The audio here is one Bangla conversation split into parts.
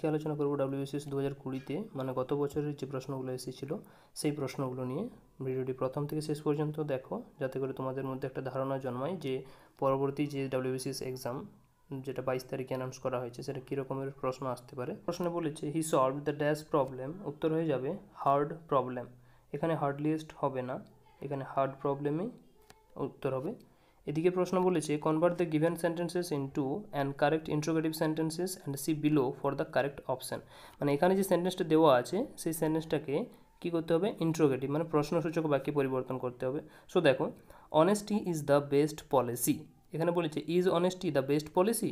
আজকে আলোচনা করব WBCS 2020-তে মানে গত বছরের যে প্রশ্নগুলো এসেছিলো সেই প্রশ্নগুলো নিয়ে। ভিডিওটি প্রথম থেকে শেষ পর্যন্ত দেখো যাতে করে তোমাদের মধ্যে একটা ধারণা জন্মায় যে পরবর্তী যে WBCS এক্সাম যেটা 22 তারিখে অ্যানাউন্স করা হয়েছে সেটা কী রকমের প্রশ্ন আসতে পারে। প্রশ্নে বলেছে হি সলভ দ্য ড্যাশ প্রবলেম, উত্তর হয়ে যাবে হার্ড প্রবলেম। এখানে হার্ডলিয়েস্ট হবে না, এখানে হার্ড প্রবলেমই উত্তর হবে। এদিকে প্রশ্ন বলেছে convert the given sentences into and correct interrogative sentences and see below for the correct option. মানে এখানে যে সেন্টেন্সটা দেওয়া আছে সেই সেন্টেন্সটাকে কী করতে হবে, ইন্ট্রোগেটিভ মানে প্রশ্নসূচক বাক্যে পরিবর্তন করতে হবে। সো দেখো, honesty is the best policy, এখানে বলেছে is honesty the best policy,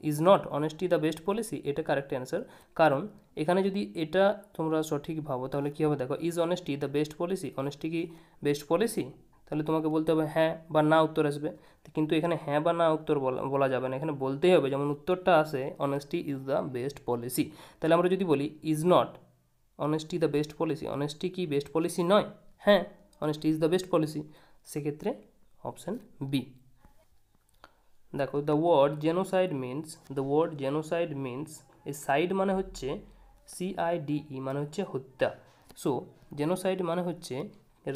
is not honesty the best policy, এটা কারেক্ট অ্যান্সার। কারণ এখানে যদি এটা তোমরা সঠিক ভাবো তাহলে কী হবে, দেখো is honesty the best policy, honesty কি বেস্ট পলিসি, তাহলে তোমাকে বলতে হবে হ্যাঁ বা না উত্তর আসবে। কিন্তু এখানে হ্যাঁ বা না উত্তর বলা যাবে না, এখানে বলতেই হবে যেমন উত্তরটা আসে honesty is the best policy. তাহলে আমরা যদি বলি is not honesty the best policy, honesty কি বেস্ট পলিসি নয়, হ্যাঁ honesty is the best policy, সেক্ষেত্রে অপশান বি। দেখো দ্য ওয়ার্ড জেনোসাইড মিনস এই সাইড মানে হচ্ছে CIDE মানে হচ্ছে হত্যা। সো জেনোসাইড মানে হচ্ছে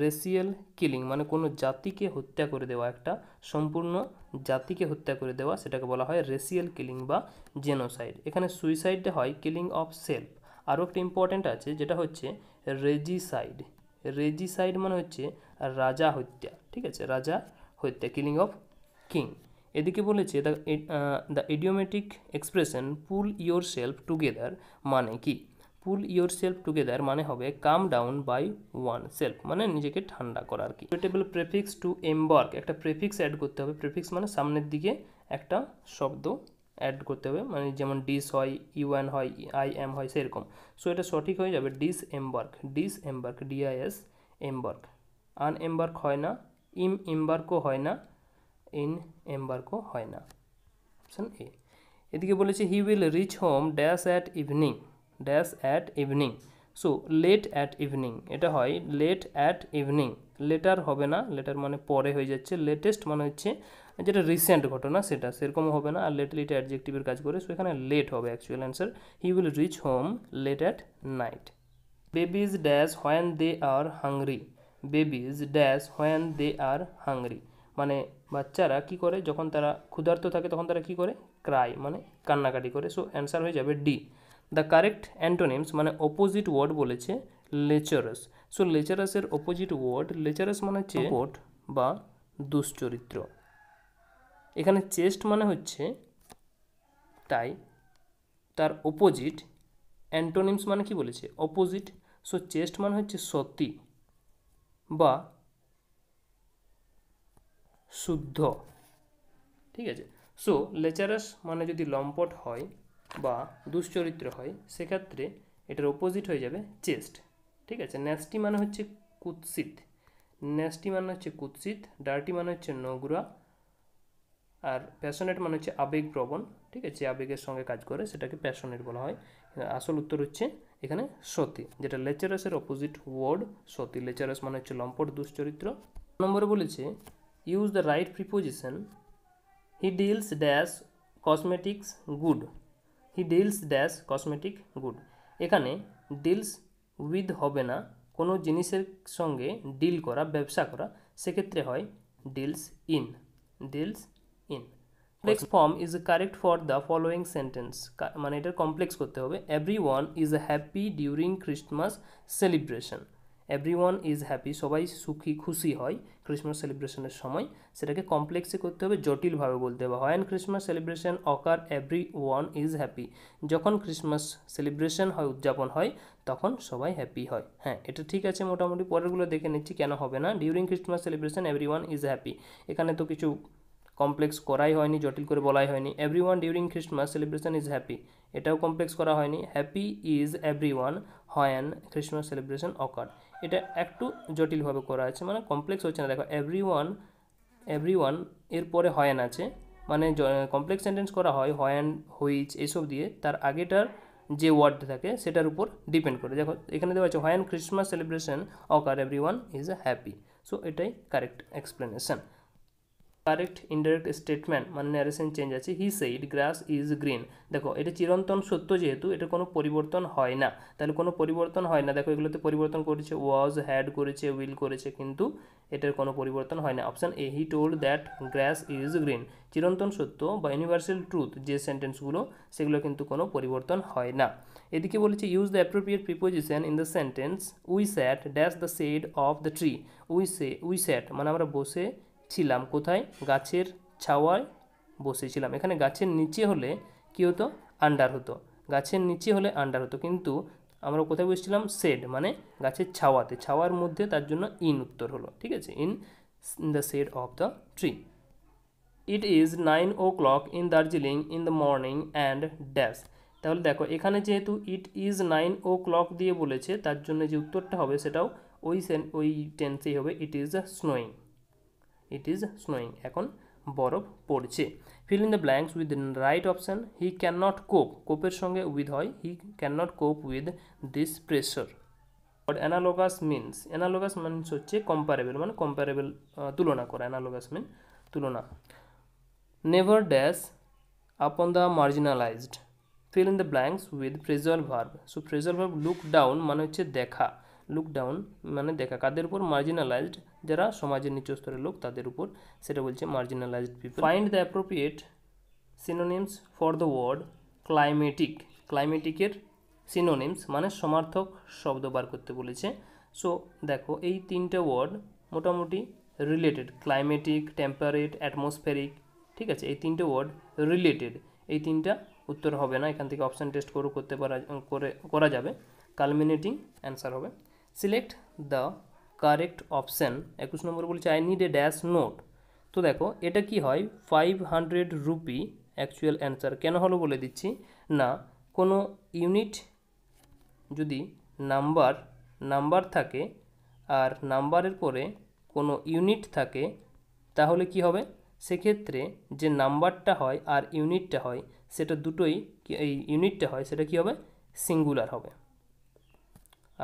রেসিয়াল কিলিং মানে কোনো জাতিকে হত্যা করে দেওয়া, একটা সম্পূর্ণ জাতিকে হত্যা করে দেওয়া, সেটাকে বলা হয় রেসিয়াল কিলিং বা জেনোসাইড। এখানে সুইসাইডটা হয় কিলিং অফ সেলফ। আরও একটা ইম্পর্ট্যান্ট আছে যেটা হচ্ছে রেজিসাইড মানে হচ্ছে রাজা হত্যা, ঠিক আছে, রাজা হত্যা, কিলিং অফ কিং। এদিকে বলেছে the idiomatic expression pool your self together মানে কি, পুল ইয়োর সেলফ টুগেদার মানে হবে কাম ডাউন বাই ওয়ান সেলফ, মানে নিজেকে ঠান্ডা করা আর কি। সুইটেবল প্রেফিক্স টু এমবার্ক, একটা প্রেফিক্স অ্যাড করতে হবে, প্রেফিক্স মানে সামনের দিকে একটা শব্দ অ্যাড করতে হবে, মানে যেমন ডিস হয়, ইউএন হয়, IM হয়, সেরকম। সো এটা সঠিক হয়ে যাবে ডিসএমবার্ক, DIS এমবার্ক। আনএমবার্ক হয় না, এমবার্কও হয় না, ইন এমবার্কও হয় না, অপশান এ। এদিকে বলেছে he will reach home dash at evening, so late at evening, এটা হয় লেট অ্যাট ইভিনিং, লেটার হবে না, লেটার মানে পরে হয়ে যাচ্ছে, লেটেস্ট মানে হচ্ছে যেটা রিসেন্ট ঘটনা সেটা, সেরকমও হবে না, আর লেটলি এটা অ্যাডজেক্টিভের কাজ করে, সো এখানে লেট হবে actual answer. He will reach home late at night. Babies dash when they are hungry, babies dash when they are hungry মানে বাচ্চারা কি করে যখন তারা ক্ষুধার্ত থাকে তখন তারা কি করে, ক্রাই মানে কান্নাকাটি করে। সো অ্যান্সার হয়ে যাবে ডি। দ্য কারেক্ট অ্যান্টোনিমস মানে অপোজিট ওয়ার্ড বলেছে লেচারাস। সো লেচারাসের অপোজিট ওয়ার্ড, লেচারাস মানে হচ্ছে লম্পট বা দুশ্চরিত্র। এখানে চেস্ট মানে হচ্ছে তাই, তার অপোজিট অ্যান্টোনিমস মানে কি বলেছে অপোজিট। সো চেস্ট মানে হচ্ছে সতী বা শুদ্ধ, ঠিক আছে। সো লেচারাস মানে যদি লম্পট হয় বা দুশ্চরিত্র হয় সেক্ষেত্রে এটার অপোজিট হয়ে যাবে চেস্ট, ঠিক আছে। ন্যাস্টি মানে হচ্ছে কুৎসিত, ডার্টি মানে হচ্ছে নোংরা, আর প্যাশনেট মানে হচ্ছে আবেগপ্রবণ, ঠিক আছে, আবেগের সঙ্গে কাজ করে সেটাকে প্যাশনেট বলা হয়। আসল উত্তর হচ্ছে এখানে সতী, যেটা লেচারাসের অপোজিট ওয়ার্ড সতী। লেচারাস মানে হচ্ছে লম্পট দুশ্চরিত্র। নম্বরে বলেছে use the right preposition, he deals dash cosmetics good, এখানে ডিলস উইথ হবে না, কোনো জিনিসের সঙ্গে ডিল করা, ব্যবসা করা, সেক্ষেত্রে হয় deals in. Complex form is correct for the following sentence, মানে এটার কমপ্লেক্স করতে হবে। Everyone is happy during Christmas celebration, everyone is happy সবাই সুখী খুশি হয় ক্রিসমাস সেলিব্রেশনের সময়, সেটাকে কমপ্লেক্সে করতে হবে, জটিলভাবে বলতে হবে। When Christmas celebration occur everyone is happy, যখন ক্রিসমাস সেলিব্রেশন হয়, উদযাপন হয়, তখন সবাই হ্যাপি হয়। হ্যাঁ এটা ঠিক আছে মোটামুটি। পরেরগুলো দেখে নিচ্ছি কেন হবে না। During Christmas celebration everyone is happy, এখানে তো কিছু কমপ্লেক্স করাই হয়নি, জটিল করে বলাই হয়নি। Everyone during Christmas celebration is happy, এটাও কমপ্লেক্স করা হয়নি। Happy is everyone when Christmas celebration occur, এটা একটু জটিলভাবে করা আছে, মানে কমপ্লেক্স হচ্ছে না। দেখো এভরিওয়ান এরপরে হোয়েন আছে, মানে কমপ্লেক্স সেন্টেন্স করা হয় হোয়েন, হুইচ এইসব দিয়ে, তার আগেটার যে ওয়ার্ড থাকে সেটার উপর ডিপেন্ড করে। দেখো এখানে দেওয়া আছে when Christmas celebration occur everyone is happy, so এটাই correct explanation. Correct indirect statement মানে ন্যারেশন চেঞ্জ আছে। He said grass is green. দেখো এটা চিরন্তন সত্য, যেহেতু এটা কোনো পরিবর্তন হয় না, তাহলে কোনো পরিবর্তন হয় না। দেখো এগুলোতে পরিবর্তন করেছে, ওয়াজ, হ্যাড করেছে, উইল করেছে, কিন্তু এটার কোনো পরিবর্তন হয় না। Option A, he told that glass is green. চিরন্তন সত্য বা ইউনিভার্সাল ট্রুথ যে সেন্টেন্সগুলো, সেগুলো কিন্তু কোনো পরিবর্তন হয় না। এদিকে বলেছে use the appropriate preposition in the sentence we sat dash the shade of the tree. We sat মানে আমরা বসে ছিলাম কোথায়, গাছের ছাওয়ায় বসেছিলাম। এখানে গাছের নিচে হলে কী হতো, আন্ডার হতো, গাছের নিচে হলে আন্ডার হতো, কিন্তু আমরা কোথায় বসেছিলাম, শেড মানে গাছের ছাওয়াতে, ছাওয়ার মধ্যে, তার জন্য ইন উত্তর হলো। ঠিক আছে, in the shade of the tree. It is 9 o'clock in Darjeeling in the morning and dash. তাহলে দেখো এখানে যেহেতু ইট ইজ 9 o'clock দিয়ে বলেছে, তার জন্য যে উত্তরটা হবে সেটাও ওই টেন্সেই হবে, it is snowing. It is snowing, এখন বরফ পড়ছে। Fill in the blanks with right option. He can not কোপ, কোপের সঙ্গে উইথ হয়, হি ক্যান নট কোপ with this pressure. Analogous means, analogous means হচ্ছে কম্পারেবল, মানে কম্পারেবল তুলনা করা, অ্যানালোগাস মিন তুলনা। Never dash upon the marginalised. Fill in the blanks with phrasal verb. So phrasal verb look down মানে হচ্ছে দেখা, লুক ডাউন মানে দেখা, কাদের উপর, মার্জিনালাইজড, যারা সমাজের নিচু স্তরের লোক তাদের উপর, সেটা বলছে marginalised people. Find the appropriate synonyms for the word climatic. ক্লাইমেটিকের সিনোনিমস মানে সমার্থক শব্দ বার করতে বলেছে। সো দেখো এই তিনটে ওয়ার্ড মোটামুটি রিলেটেড, ক্লাইমেটিক, টেম্পারেট, অ্যাটমসফেরিক। ঠিক আছে, এই তিনটে ওয়ার্ড রিলেটেড, এই তিনটা উত্তর হবে না, এখান থেকে অপশান টেস্ট করতে করা যাবে। কালমিনেটিং অ্যান্সার হবে। Select the correct option. 21 নম্বর বলছে I need a dash note. তো দেখো এটা কি হয়, 500 রুপি অ্যাকচুয়াল অ্যান্সার কেন হলো বলে দিচ্ছি। না, কোনো ইউনিট যদি নাম্বার থাকে আর নাম্বারের পরে কোনো ইউনিট থাকে, তাহলে কি হবে, সেক্ষেত্রে যে নাম্বারটা হয় আর ইউনিটটা হয়, সেটা দুটোই, এই ইউনিটটা হয় সেটা কি হবে, সিঙ্গুলার হবে,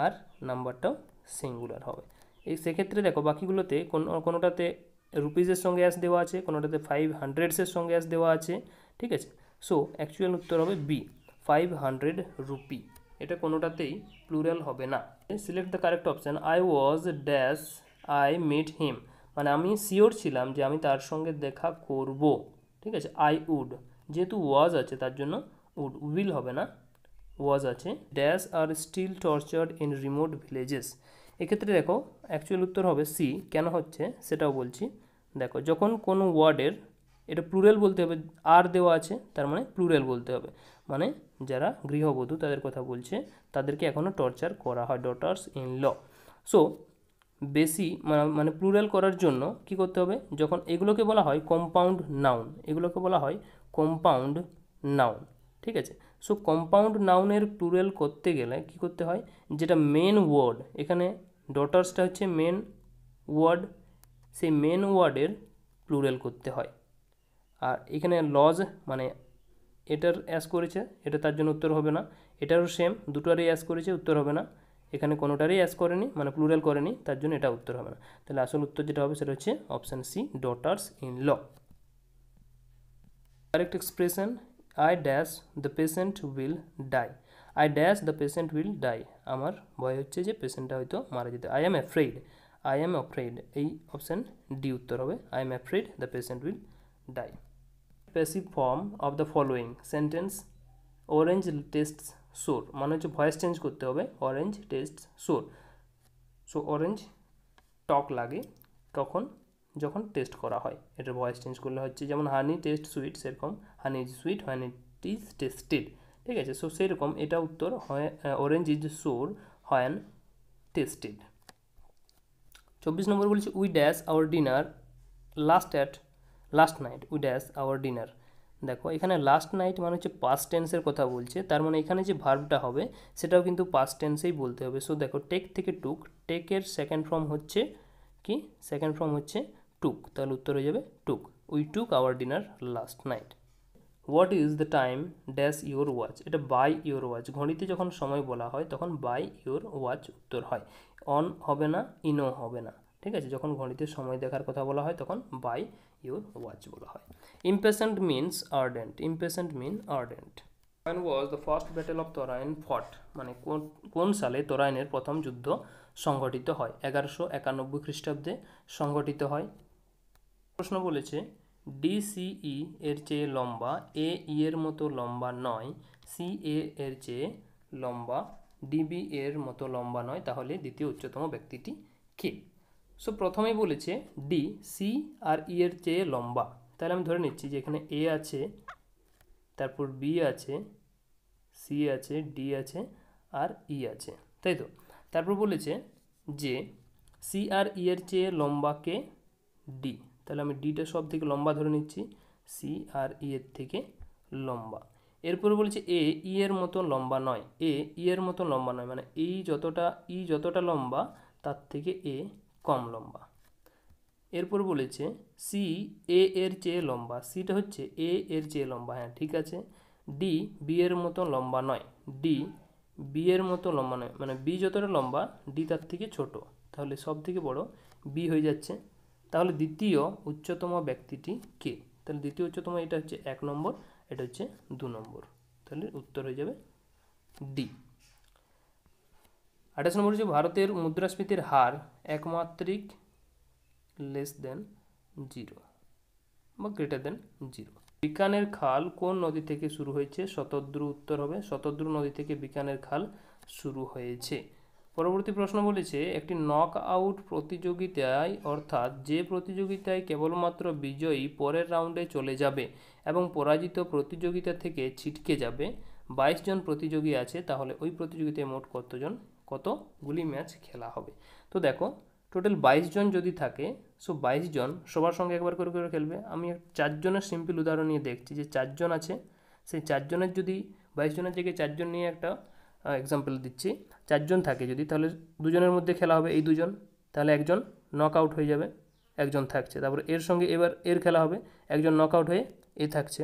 আর নাম্বারটাও সিঙ্গুলার হবে। এই সেক্ষেত্রে দেখো বাকিগুলোতে কোনোটাতে রুপিজের সঙ্গে অ্যাস দেওয়া আছে, কোনোটাতে 500 সঙ্গে অ্যাস দেওয়া আছে। ঠিক আছে, সো অ্যাকচুয়াল উত্তর হবে বি, 500 রুপি। এটা কোনোটাতেই প্লুরাল হবে না। Select the correct option. I was dash I meet him, মানে আমি শিওর ছিলাম যে আমি তার সঙ্গে দেখা করব। ঠিক আছে, আই উড, যেহেতু ওয়াজ আছে তার জন্য উড, উইল হবে না, ওয়াজ আছে। Dash are still tortured in remote villages. এক্ষেত্রে দেখো অ্যাকচুয়াল উত্তর হবে সি, কেন হচ্ছে সেটাও বলছি। দেখো যখন কোনো ওয়ার্ডের, এটা প্লুরাল বলতে হবে, আর দেওয়া আছে তার মানে প্লুরাল বলতে হবে, মানে যারা গৃহবধূ তাদের কথা বলছে, তাদেরকে এখনও টর্চার করা হয়, ডটার্স ইন ল। সো বেশি মানে প্লুরাল করার জন্য কি করতে হবে, যখন এগুলোকে বলা হয় কম্পাউন্ড নাউন, এগুলোকে বলা হয় কম্পাউন্ড নাউন। ঠিক আছে, সো কম্পাউন্ড নাউনের প্লুরাল করতে গেলে কি করতে হয়, যেটা মেন ওয়ার্ড, এখানে ডটার্সটা হচ্ছে মেন ওয়ার্ড, সেই মেন ওয়ার্ডের প্লুরাল করতে হয়। আর এখানে লজ মানে এটার অ্যাস করেছে, এটা তার জন্য উত্তর হবে না। এটারও সেম, দুটোরই অ্যাস করেছে, উত্তর হবে না। এখানে কোনোটারই অ্যাস করেনি, মানে প্লুরাল করেনি, তার জন্য এটা উত্তর হবে না। তাহলে আসল উত্তর যেটা হবে সেটা হচ্ছে option C, daughters in law. Correct expression, I dash the patient will die. I dash the patient will die, আমার ভয় হচ্ছে যে পেশেন্টটা হয়তো মারা যেতে। I am afraid, I am afraid, এই অপশান ডি উত্তর হবে, I am afraid the patient will die. Passive form of the following sentence orange tastes sour, মানে হচ্ছে ভয়েস চেঞ্জ করতে হবে, orange tastes sour. So orange টক লাগে কখন, যখন টেস্ট করা হয়, এটার ভয়েস চেঞ্জ করলে হচ্ছে, যেমন হানি টেস্ট সুইট, সেরকম honey is sweet, honey is tasted. ঠিক আছে, সো সেরকম এটা উত্তর হয়, orange is sour when tasted. 24 number বলছে we dash our dinner last night, we dash our dinner. দেখো এখানে লাস্ট নাইট মানে হচ্ছে পাস্ট টেন্সের কথা বলছে, তার মানে এখানে যে ভার্বটা হবে সেটাও কিন্তু পাস্ট টেন্সেই বলতে হবে। সো দেখো টেক থেকে টুক, টেকের সেকেন্ড ফর্ম হচ্ছে কি, সেকেন্ড ফর্ম হচ্ছে টুক, তাহলে উত্তর হয়ে যাবে took, we took our dinner last night. What is the time dash your watch, এটা বাই ইউর ওয়াচ, ঘড়িতে যখন সময় বলা হয় তখন বাই ইউর ওয়াচ উত্তর হয়, অন হবে না, ইনও হবে না। ঠিক আছে, যখন ঘড়িতে সময় দেখার কথা বলা হয় তখন বাই ইউর ওয়াচ বলা হয়। Impatient means ardent, impatient mean ardent. When was the first battle of Torain fought? মানে কোন সালে তোরাইনের প্রথম যুদ্ধ সংঘটিত হয়? 1191 খ্রিস্টাব্দে সংঘটিত হয়। প্রশ্ন বলেছে ডিসিই এর চেয়ে লম্বা, এ ই এর মতো লম্বা নয়, সি এ এর চেয়ে লম্বা, ডিবি এর মতো লম্বা নয়, তাহলে দ্বিতীয় উচ্চতম ব্যক্তিটি কে? সো প্রথমেই বলেছে ডি, সি আর ই এর চেয়ে লম্বা। তাহলে আমি ধরে নিচ্ছি যে এখানে এ আছে, তারপর বি আছে, সি আছে, ডি আছে আর ই আছে, তাই তো? তারপর বলেছে যে সি আর ই এর চেয়ে লম্বা কে? ডি। তাহলে আমি ডিটা সব থেকে লম্বা ধরে নিচ্ছি, সি আর ই এর থেকে লম্বা। এরপরে বলেছে এ ই এর মতো লম্বা নয়, এ ই এর মতো লম্বা নয়, মানে ই যতটা লম্বা তার থেকে এ কম লম্বা। এরপর বলেছে সি এ এর চেয়ে লম্বা, সিটা হচ্ছে এ এর চেয়ে লম্বা, হ্যাঁ ঠিক আছে। ডি বি এর মতো লম্বা নয়, ডি বি এর মতো লম্বা নয়, মানে বি যতটা লম্বা ডি তার থেকে ছোট, তাহলে সব থেকে বড় বি হয়ে যাচ্ছে। তাহলে দ্বিতীয় উচ্চতম ব্যক্তিটি কে? তাহলে দ্বিতীয় উচ্চতম এটা হচ্ছে 1 নম্বর, এটা হচ্ছে 2 নম্বর, তাহলে উত্তর হয়ে যাবে ডি। 28 নম্বর হচ্ছে ভারতের মুদ্রাস্ফীতির হার একমাত্রিক লেস দেন 0 বা গ্রেটার দেন 0। বিকানের খাল কোন নদী থেকে শুরু হয়েছে? শতদ্রু উত্তর হবে, শতদ্রু নদী থেকে বিকানের খাল শুরু হয়েছে। পরবর্তী প্রশ্ন বলেছে একটি নক আউট প্রতিযোগিতায়, অর্থাৎ যে প্রতিযোগিতায় কেবলমাত্র বিজয়ী পরের রাউন্ডে চলে যাবে এবং পরাজিত প্রতিযোগিতা থেকে ছিটকে যাবে, 22 জন প্রতিযোগী আছে, তাহলে ওই প্রতিযোগিতায় মোট কতগুলি ম্যাচ খেলা হবে? তো দেখো টোটাল 22 জন যদি থাকে, সো 22 জন সবার সঙ্গে একবার করে করে খেলবে। আমি 4 জনের সিম্পল উদাহরণ নিয়ে দেখছি যে 4 জন আছে, সেই 4 জনের যদি 22 জনের জায়গায় 4 জন নিয়ে একটা এক্সাম্পল দিচ্ছি, 4 জন থাকে যদি, তাহলে 2 জনের মধ্যে খেলা হবে এই 2 জন, তাহলে একজন নক আউট হয়ে যাবে, একজন থাকছে। তারপরে এর সঙ্গে এবার এর খেলা হবে, একজন নক আউট হয়ে এ থাকছে,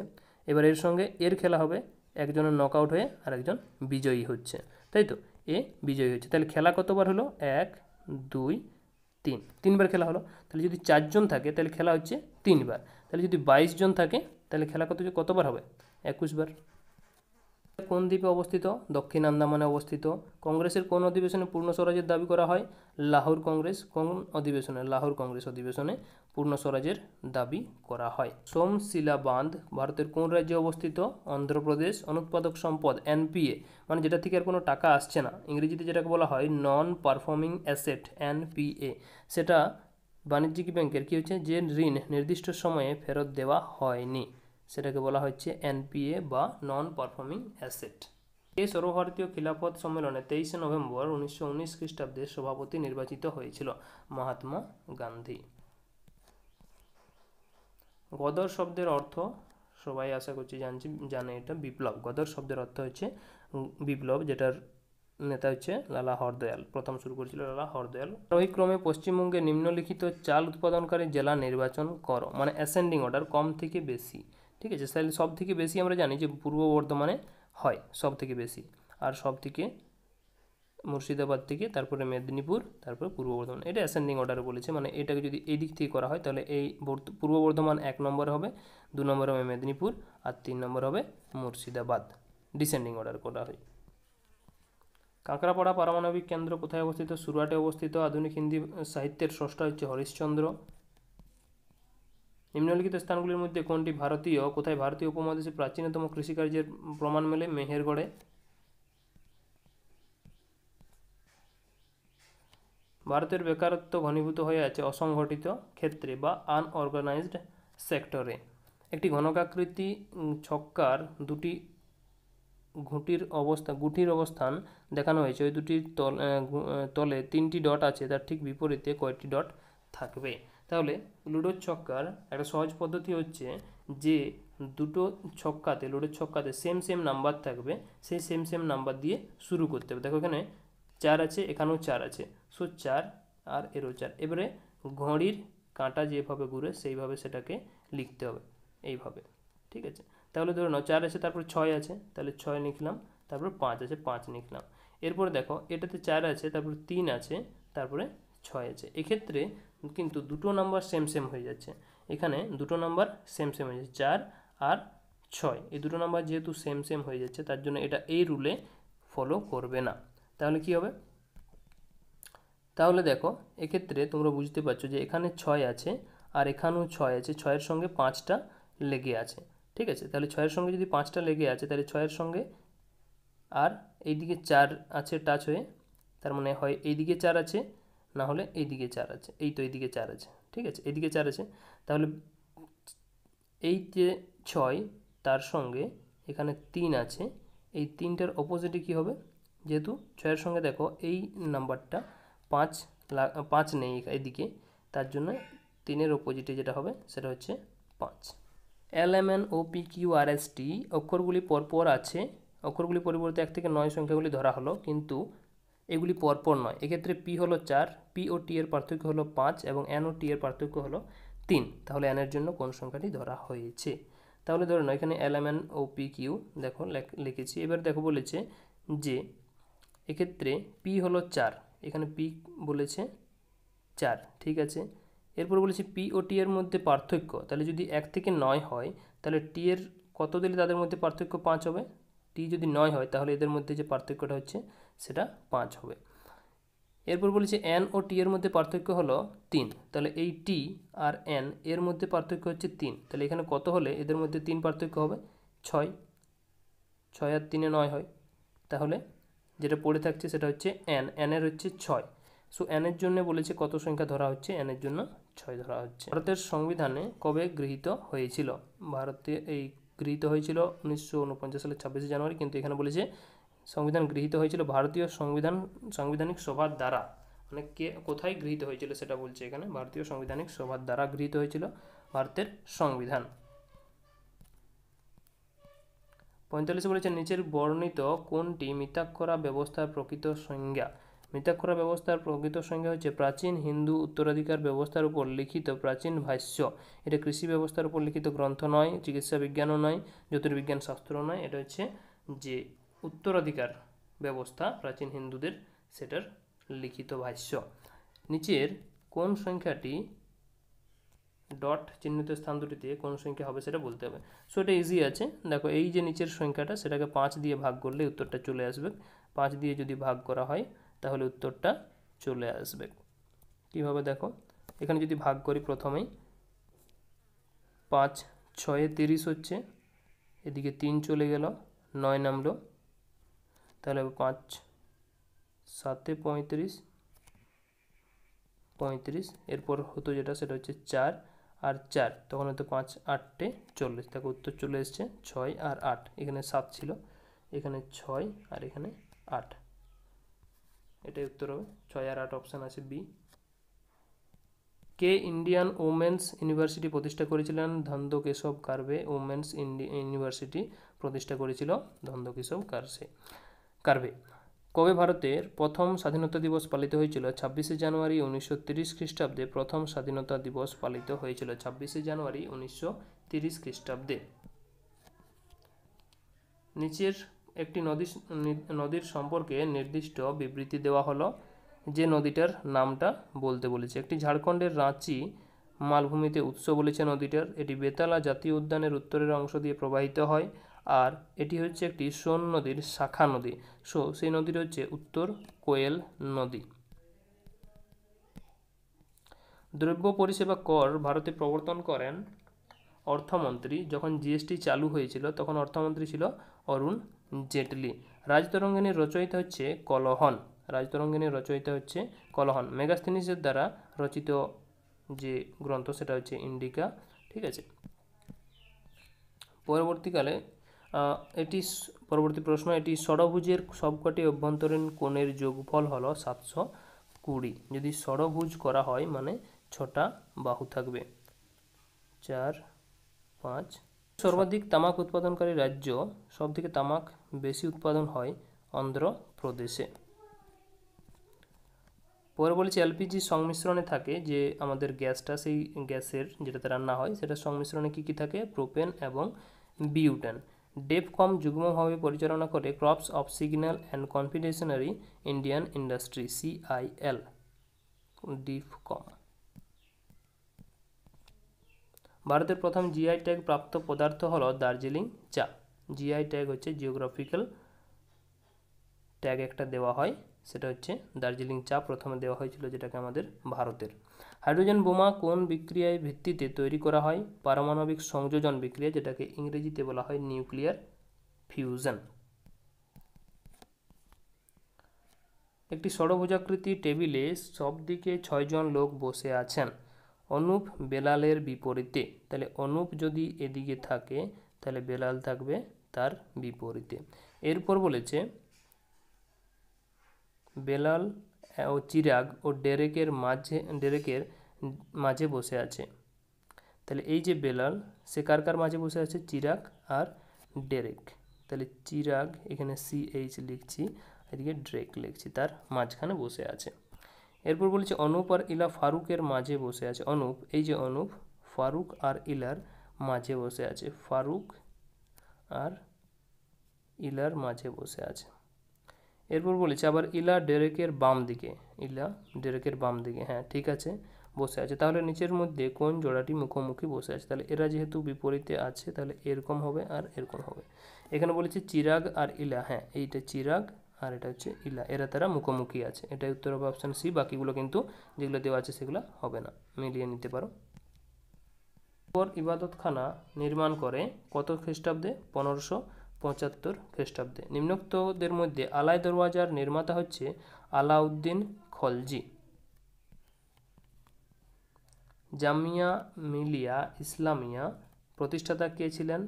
এবার এর সঙ্গে এর খেলা হবে, একজনের নক আউট হয়ে আর একজন বিজয়ী হচ্ছে, তাই তো? এ বিজয়ী হচ্ছে, তাহলে খেলা কতবার হলো? 1 2 3, 3বার খেলা হলো। তাহলে যদি 4 জন থাকে তাহলে খেলা হচ্ছে 3বার, তাহলে যদি 22 জন থাকে তাহলে খেলা কতবার হবে? 21 বার। কোন দ্বীপে অবস্থিত? দক্ষিণ আন্দামানে অবস্থিত। কংগ্রেসের কোন অধিবেশনে পূর্ণ স্বরাজের দাবি করা হয়? লাহোর কংগ্রেস। কোন অধিবেশনে? লাহোর কংগ্রেস অধিবেশনে পূর্ণ স্বরাজের দাবি করা হয়। সোমশিলা বাঁধ ভারতের কোন রাজ্যে অবস্থিত? অন্ধ্রপ্রদেশ। অনুৎপাদক সম্পদ এনপিএ, মানে যেটা থেকে আর কোনো টাকা আসছে না, ইংরেজিতে যেটাকে বলা হয় নন পারফর্মিং অ্যাসেট এনপিএ, সেটা বাণিজ্যিক ব্যাংকের কী হচ্ছে, যে ঋণ নির্দিষ্ট সময়ে ফেরত দেওয়া হয়নি, সেটাকে বলা হচ্ছে এনপিএ বা নন পারফর্মিং অ্যাসেট। এই সর্বভারতীয় খিলাফত সম্মেলনে 23 নভেম্বর 1919 খ্রিস্টাব্দে সভাপতি নির্বাচিত হয়েছিল? মহাত্মা গান্ধী। গদর শব্দের অর্থ সবাই আশা করছি জানে এটা বিপ্লব। গদর শব্দের অর্থ হচ্ছে বিপ্লব, যেটার নেতা হচ্ছে লালা হরদয়াল, প্রথম শুরু করেছিল লালা হরদয়াল। আরোহী ক্রমে পশ্চিমবঙ্গে নিম্নলিখিত চাল উৎপাদনকারী জেলা নির্বাচন করো, মানে অ্যাসেন্ডিং অর্ডার, কম থেকে বেশি, ঠিক আছে? তাহলে সব থেকে বেশি আমরা জানি যে পূর্ব বর্ধমানে হয় সব থেকে বেশি, আর সব থেকে মুর্শিদাবাদ থেকে, তারপরে মেদিনীপুর, তারপরে পূর্ব বর্ধমান, এটা অ্যাসেন্ডিং অর্ডারে বলেছে, মানে এটাকে যদি এই দিক থেকে করা হয় তাহলে এই পূর্ব বর্ধমান 1 নম্বরে হবে, 2 নম্বরে হবে মেদিনীপুর, আর 3 নম্বর হবে মুর্শিদাবাদ, ডিসেন্ডিং অর্ডার করা হয়। কাঁকড়াপাড়া পারমাণবিক কেন্দ্র কোথায় অবস্থিত? সুরাটে অবস্থিত। আধুনিক হিন্দি সাহিত্যের স্রষ্টা হচ্ছে হরিশ্চন্দ্র। নিম্নলিখিত স্থানগুলির মধ্যে কোথায় ভারতীয় উপমহাদেশে প্রাচীনতম কৃষিকার্যের প্রমাণ মেলে? মেহেরগড়ে। ভারতের বেকারত্ব ঘনীভূত হয়ে আছে অসংগঠিত ক্ষেত্রে বা আনঅর্গানাইজড সেক্টরে। একটি ঘনকাকৃতি ছক্কার দুটি গুটির অবস্থান দেখানো হয়েছে, ওই দুটির তলে 3টি ডট আছে, তার ঠিক বিপরীতে কয়টি ডট থাকবে? তাহলে লুডোর ছক্কার একটা সহজ পদ্ধতি হচ্ছে যে দুটো ছক্কাতে, লুডোর ছক্কাতে সেম নাম্বার থাকবে, সেই সেম নাম্বার দিয়ে শুরু করতে হবে। দেখো এখানে 4 আছে, এখানেও 4 আছে, সো 4 আর এরও 4। এবারে ঘড়ির কাঁটা যেভাবে ঘুরে সেইভাবে সেটাকে লিখতে হবে, এইভাবে, ঠিক আছে? তাহলে ধরে নাও 4 আছে, তারপর 6 আছে, তাহলে 6 লিখলাম, তারপর 5 আছে, 5 লিখলাম। এরপরে দেখো এটাতে 4 আছে, তারপর 3 আছে, তারপরে 6 আছে। এক্ষেত্রে কিন্তু দুটো নাম্বার সেম হয়ে যাচ্ছে। এখানে দুটো নাম্বার সেম সেম হয়ে যাচ্ছে, 4 আর 6, এই দুটো নাম্বার যেহেতু সেম সেম হয়ে যাচ্ছে তার জন্য এটা এই রুলে ফলো করবে না। তাহলে কি হবে? তাহলে দেখো এক্ষেত্রে তোমরা বুঝতে পারছো যে এখানে 6 আছে আর এখানেও 6 আছে, 6-এর সঙ্গে 5টা লেগে আছে, ঠিক আছে? তাহলে 6-এর সঙ্গে যদি 5টা লেগে আছে তাহলে 6-এর সঙ্গে আর এইদিকে 4 আছে টাচ হয়ে, তার মানে হয় এইদিকে 4 আছে, না হলে এইদিকে 4 আছে, এই তো এইদিকে 4 আছে, ঠিক আছে? এইদিকে 4 আছে, তাহলে এই যে 6 তার সঙ্গে এখানে 3 আছে, এই 3টার অপোজিটে কী হবে? যেহেতু 6-এর সঙ্গে দেখো এই নাম্বারটা 5 নেই এদিকে, তার জন্য 3-এর অপোজিটে যেটা হবে সেটা হচ্ছে 5। LMNOPQRST অক্ষরগুলি পরপর আছে, অক্ষরগুলি পরিবর্তে 1 থেকে 9 সংখ্যাগুলি ধরা হলো, কিন্তু এগুলি পরপর নয়। এক্ষেত্রে P হলো 4, P ও T এর পার্থক্য হলো 5 এবং N ও T এর পার্থক্য হলো 3। তাহলে N এর জন্য কোন সংখ্যাটি ধরা হয়েছে? তাহলে ধরে নাও এখানে LMNOPQ দেখো লিখেছি। এবার দেখো বলেছে যে এক্ষেত্রে P হলো 4, এখানে P বলেছে 4, ঠিক আছে? এরপর বলেছি P ও T এর মধ্যে পার্থক্য, তাহলে যদি 1 থেকে 9 হয় তাহলে T এর কত দিলে তাদের মধ্যে পার্থক্য 5 হবে? T যদি 9 হয় তাহলে এদের মধ্যে যে পার্থক্যটা হচ্ছে সেটা 5 হবে। এরপর বলেছি N ও T এর মধ্যে পার্থক্য হলো 3, তাহলে এই T আর N এর মধ্যে পার্থক্য হচ্ছে 3, তাহলে এখানে কত হলে এদের মধ্যে 3 পার্থক্য হবে? 6, 6 আর 3-এ 9 হয়, তাহলে যেটা পড়ে থাকছে সেটা হচ্ছে N, N এর হচ্ছে 6। সো N এর জন্য বলেছে কত সংখ্যা ধরা হচ্ছে? N এর জন্য 6 ধরা হচ্ছে। ভারতের সংবিধানে কবে গৃহীত হয়েছিল? ভারতে এই গৃহীত হয়েছিল 1949 সালের 26শে জানুয়ারি, কিন্তু এখানে বলেছে সংবিধান গৃহীত হয়েছিল ভারতীয় সাংবিধানিক সভার দ্বারা, মানে কে কোথায় গৃহীত হয়েছিল সেটা বলছে এখানে, ভারতীয় সাংবিধানিক সভার দ্বারা গৃহীত হয়েছিল ভারতের সংবিধান। 45 বলেছে নিচের বর্ণিত কোনটি মিতাক্ষরা ব্যবস্থার প্রকৃত সংজ্ঞা? মিতাক্ষরা ব্যবস্থার প্রকৃত সংজ্ঞা হচ্ছে প্রাচীন হিন্দু উত্তরাধিকার ব্যবস্থার উপর লিখিত প্রাচীন ভাষ্য। এটা কৃষি ব্যবস্থার উপর লিখিত গ্রন্থ নয়, চিকিৎসা বিজ্ঞানও নয়, জ্যোতির্বিজ্ঞান শাস্ত্রও নয়, এটা হচ্ছে যে উত্তরাধিকার ব্যবস্থা প্রাচীন হিন্দুদের সেটার লিখিত ভাষ্য। নিচের কোন সংখ্যাটি ডট চিহ্নিত স্থান দুটিতে কোন সংখ্যা হবে সেটা বলতে হবে। সো এটা ইজি আছে, দেখো এই যে নিচের সংখ্যাটা সেটাকে 5 দিয়ে ভাগ করলে উত্তরটা চলে আসবে, 5 দিয়ে যদি ভাগ করা হয় তাহলে উত্তরটা চলে আসবে। কীভাবে দেখো, এখানে যদি ভাগ করি প্রথমেই 5 6 30 হচ্ছে, এদিকে 3 চলে গেল 9 নামলো, তাহলে 5 7 35, এরপর হতো যেটা সেটা হচ্ছে 4 আর 4, তখন হয়তো 5 8 40, দেখো উত্তর চলে এসছে 6 আর 8, এখানে 7 ছিল, এখানে 6 আর এখানে 8, এটাই উত্তর হবে 6 আর 8, অপশান আছে বি। কে ইন্ডিয়ান ওমেন্স ইউনিভার্সিটি প্রতিষ্ঠা করেছিলেন? ধন্দকেশব কার্ভে ওমেন্স ইউনিভার্সিটি প্রতিষ্ঠা করেছিল ধন্দকেশব কার্ভে। কবে ভারতের প্রথম স্বাধীনতা দিবস পালিত হয়েছিল? 26শে জানুয়ারি 1930 খ্রিস্টাব্দে প্রথম স্বাধীনতা দিবস পালিত হয়েছিল, 26শে জানুয়ারি 1930 খ্রিস্টাব্দে। নিচের একটি নদীর সম্পর্কে নির্দিষ্ট বিবৃতি দেওয়া হলো, যে নদীটার নামটা বলতে বলেছে। একটি ঝাড়খণ্ডের রাঁচি মালভূমিতে উৎস বলেছে নদীটার, এটি বেতালা জাতীয় উদ্যানের উত্তরের অংশ দিয়ে প্রবাহিত হয়, আর এটি হচ্ছে একটি সোন নদীর শাখা নদী। সো সেই নদীটা হচ্ছে উত্তর কোয়েল নদী। দ্রব্য পরিষেবা কর ভারতে প্রবর্তন করেন অর্থমন্ত্রী। যখন জিএসটি চালু হয়েছিল তখন অর্থমন্ত্রী ছিল অরুণ জেটলি। রাজতরঙ্গিনীর রচয়িতা হচ্ছে কলহন, রাজতরঙ্গিনীর রচয়িতা হচ্ছে কলহন। মেগাস্থিনিসের দ্বারা রচিত যে গ্রন্থ সেটা হচ্ছে ইন্ডিকা, ঠিক আছে। পরবর্তীকালে পরবর্তী প্রশ্ন, এটি ষড়ভুজের সবকটি অভ্যন্তরীণ কোণের যোগফল হলো 720। যদি ষড়ভুজ করা হয় মানে 6টা বাহু থাকবে, 4 5। সর্বাধিক তামাক উৎপাদনকারী রাজ্য, সবথেকে তামাক বেশি উৎপাদন হয় অন্ধ্রপ্রদেশে। পরে বলেছি এলপিজি সংমিশ্রণে থাকে যে আমাদের গ্যাসটা, সেই গ্যাসের যেটাতে রান্না হয় সেটার সংমিশ্রণে কী কী থাকে? প্রোপেন এবং বিউটেন। ডেফকম যুগ্মভাবে পরিচালনা করে corps of signal and confederation Indian industry, CIL, Defcom. ভারতের প্রথম জিআই ট্যাগ প্রাপ্ত পদার্থ হলো দার্জিলিং চা। জিআই ট্যাগ হচ্ছে জিওগ্রাফিক্যাল ট্যাগ একটা দেওয়া হয়, সেটা হচ্ছে দার্জিলিং চা প্রথমে দেওয়া হয়েছিল, যেটাকে আমাদের ভারতের। হাইড্রোজেন বোমা কোন বিক্রিয়ায় ভিত্তিতে তৈরি করা হয়? পারমাণবিক সংযোজন বিক্রিয়া, যেটাকে ইংরেজিতে বলা হয় নিউক্লিয়ার ফিউশন। একটি ষড়ভুজাকৃতি টেবিলে সব দিকে 6 জন লোক বসে আছেন অনুপ বেলালের বিপরীতে। তাহলে অনুপ যদি এদিকে থাকে তাহলে বেলাল থাকবে তার বিপরীতে। এরপর বলেছে বেলাল ও চিরাগ ও ডেরেকের মাঝে বসে আছে। তাহলে এই যে বেলাল, সে কার কার মাঝে বসে আছে? চিরাগ আর ডেরেক। তাহলে চিরাগ এখানে CH লিখছি, এদিকে ড্রেক লিখছি, তার মাঝখানে বসে আছে। এরপর বলেছে অনুপ আর ইলা ফারুকের মাঝে বসে আছে। অনুপ, এই যে অনুপ, ফারুক আর ইলার মাঝে বসে আছে। ফারুক আর ইলার মাঝে বসে আছে। এরপর বলেছে আবার ইলা ডেরেকের বাম দিকে। ইলা ডেরেকের বাম দিকে, হ্যাঁ ঠিক আছে, বসে আছে। তাহলে নিচের মধ্যে কোন জোড়াটি মুখোমুখি বসে আছে? তাহলে এরা যেহেতু বিপরীতে আছে তাহলে এরকম হবে আর এরকম হবে। এখানে বলেছে চিরাগ আর ইলা, হ্যাঁ এইটা চিরাগ আর এটা হচ্ছে ইলা, এরা তারা মুখোমুখি আছে। এটাই উত্তর হবে অপশান সি। বাকিগুলো কিন্তু যেগুলো দেওয়া আছে সেগুলো হবে না, মিলিয়ে নিতে পারো। পর ইবাদতখানা নির্মাণ করে কত খ্রিস্টাব্দে? 1575 খ্রিস্টাব্দে। নিম্নোক্তদের মধ্যে আলাই দরওয়াজার নির্মাতা হচ্ছে আলাউদ্দিন খলজি। জামিয়া মিলিয়া ইসলামিয়া প্রতিষ্ঠাতা কে ছিলেন?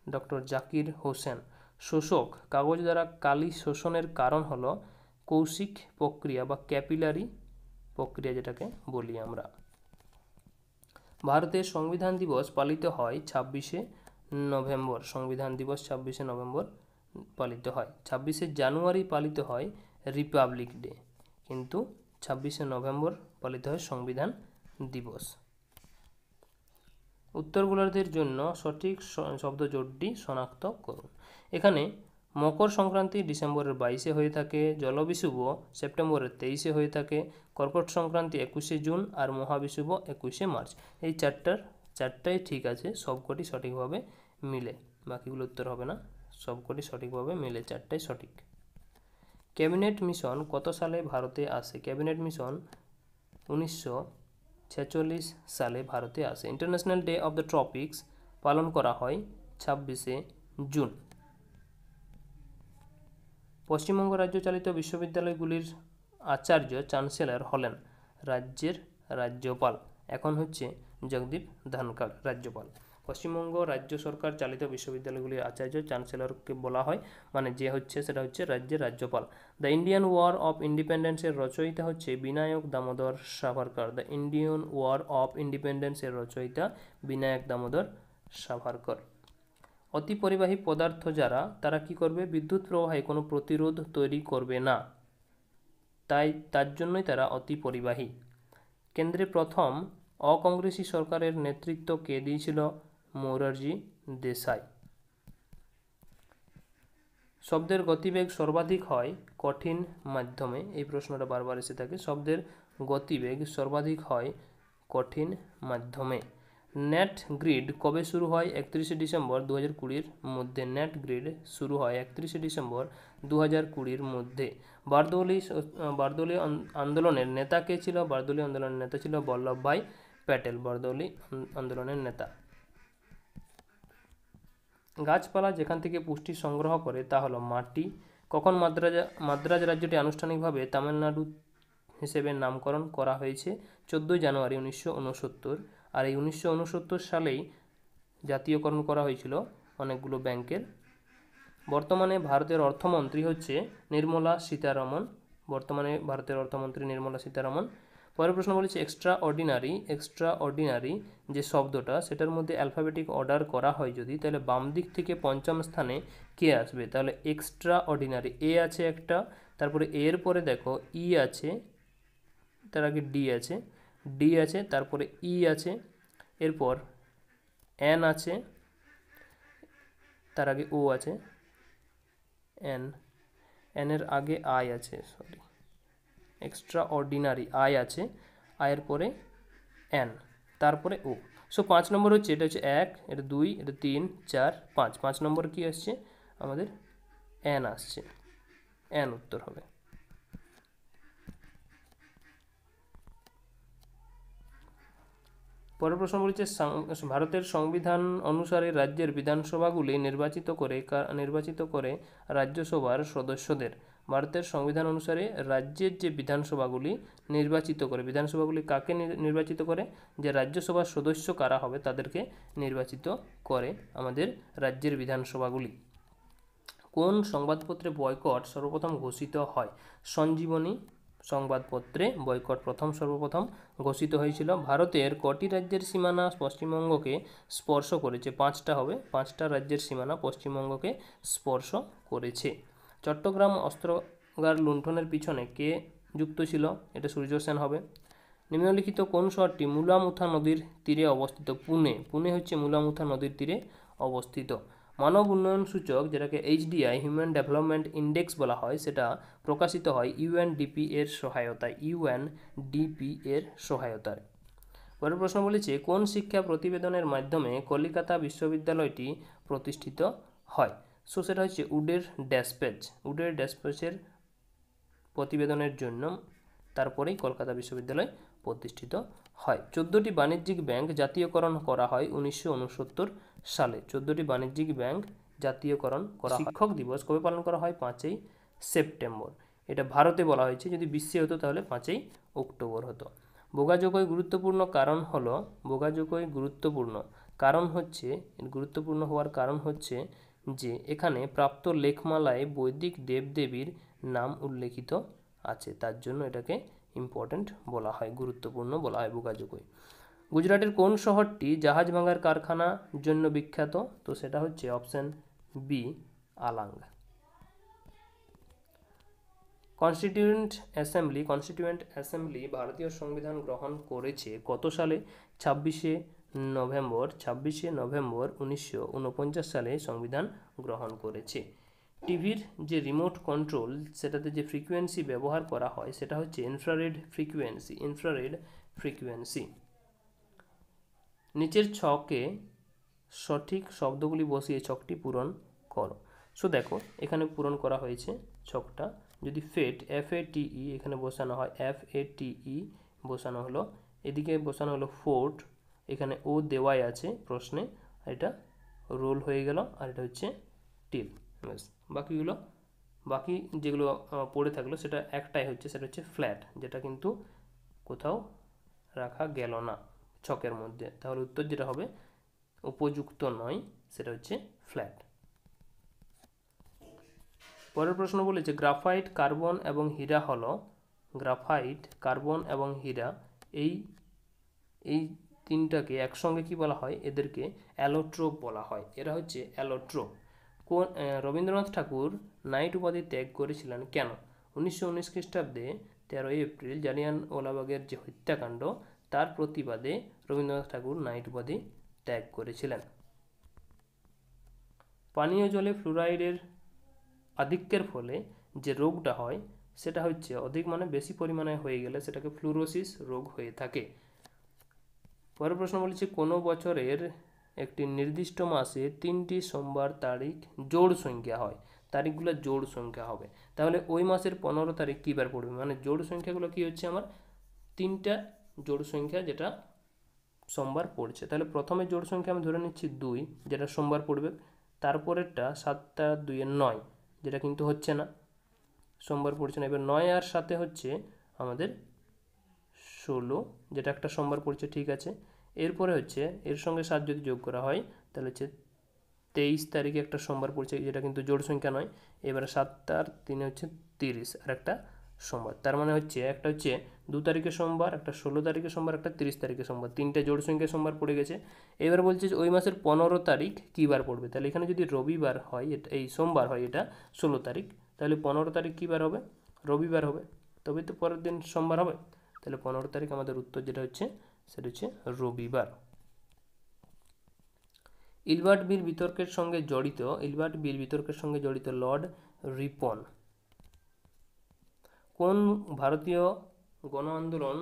ডক্টর জাকির হোসেন। শোষক কাগজ দ্বারা কালি শোষণের কারণ হলো কৌশিক প্রক্রিয়া বা ক্যাপিলারি প্রক্রিয়া, যেটাকে বলি আমরা। ভারতের সংবিধান দিবস পালিত হয় 26শে নভেম্বর। সংবিধান দিবস 26শে নভেম্বর পালিত হয়। 26শে জানুয়ারি পালিত হয় রিপাবলিক ডে, কিন্তু 26শে নভেম্বর পালিত হয় সংবিধান দিবস। উত্তরগুলোদের জন্য সঠিক শব্দ জোটটি শনাক্ত করুন। এখানে মকর সংক্রান্তি ডিসেম্বরের 22-এ হয়ে থাকে, জলবিষুব সেপ্টেম্বরের 23-এ হয়ে থাকে, কর্কট সংক্রান্তি 21শে জুন আর মহাবিষুব 21শে মার্চ। এই চারটাই ঠিক আছে, সবকটি সঠিকভাবে মিলে, বাকিগুলো উত্তর হবে না, সবকটি সঠিকভাবে মিলে, চারটাই সঠিক। ক্যাবিনেট মিশন কত সালে ভারতে আসে? ক্যাবিনেট মিশন 1946 সালে ভারতে আসে। ইন্টারন্যাশনাল ডে অফ দ্য ট্রপিক্স পালন করা হয় 26শে জুন। পশ্চিমবঙ্গ রাজ্য চালিত বিশ্ববিদ্যালয়গুলির আচার্য চ্যান্সেলর হলেন রাজ্যের রাজ্যপাল। এখন হচ্ছে জগদীপ ধনখড় রাজ্যপাল। পশ্চিমবঙ্গ রাজ্য সরকার চালিত বিশ্ববিদ্যালয়গুলির আচার্য চ্যান্সেলরকে বলা হয়, মানে যে হচ্ছে সেটা হচ্ছে রাজ্যের রাজ্যপাল। দ্য ইন্ডিয়ান ওয়ার অফ ইন্ডিপেন্ডেন্সের রচয়িতা হচ্ছে Vinayak Damodar Savarkar. The Indian war of ইন্ডিপেন্ডেন্সের রচয়িতা বিনায়ক দামোদর সাভারকর। অতি পরিবাহী পদার্থ যারা, তারা কি করবে? বিদ্যুৎ প্রবাহে কোনো প্রতিরোধ তৈরি করবে না, তার জন্যই তারা অতি পরিবাহী। কেন্দ্রে প্রথম অকংগ্রেসী সরকারের নেতৃত্ব কে দিয়েছিল? মোরারজি দেশাই। শব্দের গতিবেগ সর্বাধিক হয় কঠিন মাধ্যমে। এই প্রশ্নটা বারবার এসে থাকে। শব্দের গতিবেগ সর্বাধিক হয় কঠিন মাধ্যমে। নেট গ্রিড কবে শুরু হয়? 31শে ডিসেম্বর 2020-এর মধ্যে। নেট গ্রিড শুরু হয় 31শে ডিসেম্বর 2020-এর মধ্যে। বারদৌলি আন্দোলনের নেতা কে ছিল? বারদৌলি আন্দোলনের নেতা ছিল বল্লভভাই প্যাটেল, বারদৌলি আন্দোলনের নেতা। গাছপালা যেখান থেকে পুষ্টি সংগ্রহ করে তা হলো মাটি। কখন মাদ্রাজ রাজ্যটি আনুষ্ঠানিকভাবে তামিলনাড়ু হিসেবে নামকরণ করা হয়েছে? 14 জানুয়ারি 1969। আর এই 1969 সালেই জাতীয়করণ করা হয়েছিল অনেকগুলো ব্যাংকের। বর্তমানে ভারতের অর্থমন্ত্রী হচ্ছে নির্মলা সীতারমন। বর্তমানে ভারতের অর্থমন্ত্রী নির্মলা সীতারমন। পরের প্রশ্ন বলেছে এক্সট্রা অর্ডিনারি যে শব্দটা, সেটার মধ্যে অ্যালফাবেটিক অর্ডার করা হয় যদি, তাহলে বাম দিক থেকে পঞ্চম স্থানে কে আসবে? তাহলে এক্সট্রা অর্ডিনারি, এ আছে একটা, তারপরে এর পরে দেখো ই আছে, তার আগে ডি আছে, তারপরে ই আছে, এরপর এন আছে, তার আগে ও আছে, এনের আগে আই আছে, সরি, এক্সট্রা অর্ডিনারি আই আছে, আয়ের পরে এন, তারপরে ও। সো 5 নম্বর হচ্ছে, এটা হচ্ছে 1, এটা 2, এটা 3, 4, 5, 5 নম্বর কি আসছে আমাদের এন আসছে, এন উত্তর হবে। পরের প্রশ্ন বলছে ভারতের সংবিধান অনুসারে রাজ্যের বিধানসভাগুলি নির্বাচিত করে রাজ্যসভার সদস্যদের। ভারতের সংবিধান অনুসারে রাজ্যের যে বিধানসভাগুলি বিধানসভাগুলি কাকে নির্বাচিত করে, যে রাজ্যসভার সদস্য কারা হবে তাদেরকে নির্বাচিত করে আমাদের রাজ্যের বিধানসভাগুলি। কোন সংবাদপত্রে বয়কট সর্বপ্রথম ঘোষিত হয়? সঞ্জীবনী সংবাদপত্রে বয়কট সর্বপ্রথম ঘোষিত হয়েছিল। ভারতের কটি রাজ্যের সীমানা পশ্চিমবঙ্গকে স্পর্শ করেছে? 5টা হবে, 5টা রাজ্যের সীমানা পশ্চিমবঙ্গকে স্পর্শ করেছে। চট্টগ্রাম অস্ত্রাগার লুণ্ঠনের পিছনে কে যুক্ত ছিল? এটা সূর্য সেন হবে। নিম্নলিখিত কোন শহরটি মুলামুথা নদীর তীরে অবস্থিত? পুনে হচ্ছে মুলামুথা নদীর তীরে অবস্থিত। মানব উন্নয়ন সূচক, যেটাকে HDI হিউম্যান ডেভেলপমেন্ট ইন্ডেক্স বলা হয়, সেটা প্রকাশিত হয় UNDP এর সহায়তায়। পরের প্রশ্ন বলেছে, কোন শিক্ষা প্রতিবেদনের মাধ্যমে কলিকাতা বিশ্ববিদ্যালয়টি প্রতিষ্ঠিত হয়? সো সেটা হচ্ছে উডের ড্যাসপ্যাচের প্রতিবেদনের জন্য তারপরেই কলকাতা বিশ্ববিদ্যালয় প্রতিষ্ঠিত হয়। 14টি বাণিজ্যিক ব্যাংক জাতীয়করণ করা হয় 1969 সালে। 14টি বাণিজ্যিক ব্যাংক জাতীয়করণ করা হয়। শিক্ষক দিবস কবে পালন করা হয়? 5ই সেপ্টেম্বর। এটা ভারতে বলা হয়েছে, যদি বিশ্বে হতো তাহলে 5ই অক্টোবর হতো। বোগাযোগই গুরুত্বপূর্ণ হওয়ার কারণ হচ্ছে যে এখানে প্রাপ্ত লেখমালায় বৈদিক দেবদেবীর নাম উল্লেখিত আছে, তার জন্য এটাকে ইম্পর্ট্যান্ট বলা হয়, গুরুত্বপূর্ণ বলা হয় বোগাযোগই। গুজরাটের কোন শহরটি জাহাজ ভাঙার কারখানার জন্য বিখ্যাত? তো সেটা হচ্ছে option B, Alang. Constituent assembly ভারতীয় সংবিধান গ্রহণ করেছে কত সালে? 26শে নভেম্বর 1949 সালে সংবিধান গ্রহণ করেছে। টিভির যে রিমোট কন্ট্রোল, সেটাতে যে ফ্রিকোয়েন্সি ব্যবহার করা হয় সেটা হচ্ছে ইনফ্রারেড ফ্রিকোয়েন্সি। নিচের ছকে সঠিক শব্দগুলি বসিয়ে ছকটি পূরণ করো। সো দেখো এখানে পূরণ করা হয়েছে ছকটা। যদি FATE এখানে বসানো হয়, FATE বসানো হলো, এদিকে বসানো হলো ফোর্ট, এখানে ও দেওয়াই আছে প্রশ্নে, এটা রোল হয়ে গেল, আর এটা হচ্ছে টিল। বাকি যেগুলো পড়ে থাকলো সেটা একটাই হচ্ছে, সেটা হচ্ছে ফ্ল্যাট, যেটা কিন্তু কোথাও রাখা গেল না ছকের মধ্যে। তাহলে উত্তর যেটা হবে উপযুক্ত নয়, সেটা হচ্ছে ফ্ল্যাট। পরের প্রশ্ন বলেছে, গ্রাফাইট, কার্বন এবং হীরা হলো, এই তিনটাকে একসঙ্গে কি বলা হয়? এদেরকে অ্যালোট্রোপ বলা হয়। এরা হচ্ছে অ্যালোট্রোপ। রবীন্দ্রনাথ ঠাকুর নাইট উপাধি ত্যাগ করেছিলেন কেন? 1919 খ্রিস্টাব্দে 13ই এপ্রিল জালিয়ানওয়ালাবাগের যে হত্যাকাণ্ড, তার প্রতিবাদে রবীন্দ্রনাথ ঠাকুর নাইট উপাধি ত্যাগ করেছিলেন। পানীয় জলে ফ্লুরাইডের আধিক্যের ফলে যে রোগটা হয় সেটা হচ্ছে, অধিক মানে বেশি পরিমাণে হয়ে গেলে সেটাকে ফ্লুরোসিস রোগ হয়ে থাকে। পরের প্রশ্ন বলেছে, কোনো বছরের একটি নির্দিষ্ট মাসে 3টি সোমবার তারিখ জোড় সংখ্যা হয়, তারিখগুলো জোড় সংখ্যা হবে। তাহলে ওই মাসের 15 তারিখ কী বার পড়বে? মানে জোড় সংখ্যাগুলো কি হচ্ছে আমার 3টা জোড় সংখ্যা যেটা সোমবার পড়ছে। তাহলে প্রথমে জোড় সংখ্যা আমি ধরে নিচ্ছি 2, যেটা সোমবার পড়বে। তারপরেরটা 7 আর 2 9, যেটা কিন্তু হচ্ছে না, সোমবার পড়ছে না। এবার 9 আর 7 হচ্ছে আমাদের 16, যেটা একটা সোমবার পড়ছে, ঠিক আছে। এরপরে হচ্ছে এর সঙ্গে 7 যদি যোগ করা হয় তাহলে হচ্ছে 23 তারিখে একটা সোমবার পড়ছে, যেটা কিন্তু জোড় সংখ্যা নয়। এবারে 7 আর 3 হচ্ছে 30, আর একটা সোমবার। তার মানে হচ্ছে একটা হচ্ছে 2 তারিখে সোমবার, একটা 16 তারিখে সোমবার, একটা 30 তারিখে সোমবার, 3টে জোড় সংখ্যা সোমবার পড়ে গেছে। এবার বলছে যে ওই মাসের 15 তারিখ কী বার পড়বে? তাহলে এখানে যদি রবিবার হয়, এই সোমবার হয়, এটা 16 তারিখ, তাহলে 15 তারিখ কী বার হবে? রবিবার হবে, তবে তো পরের দিন সোমবার হবে। তাহলে 15 তারিখ আমাদের উত্তর যেটা হচ্ছে সেটা হচ্ছে রবিবার। ইলবার্ট বিল বিতর্কের সঙ্গে জড়িত লর্ড রিপন কোন ভারতীয় গণ আন্দোলন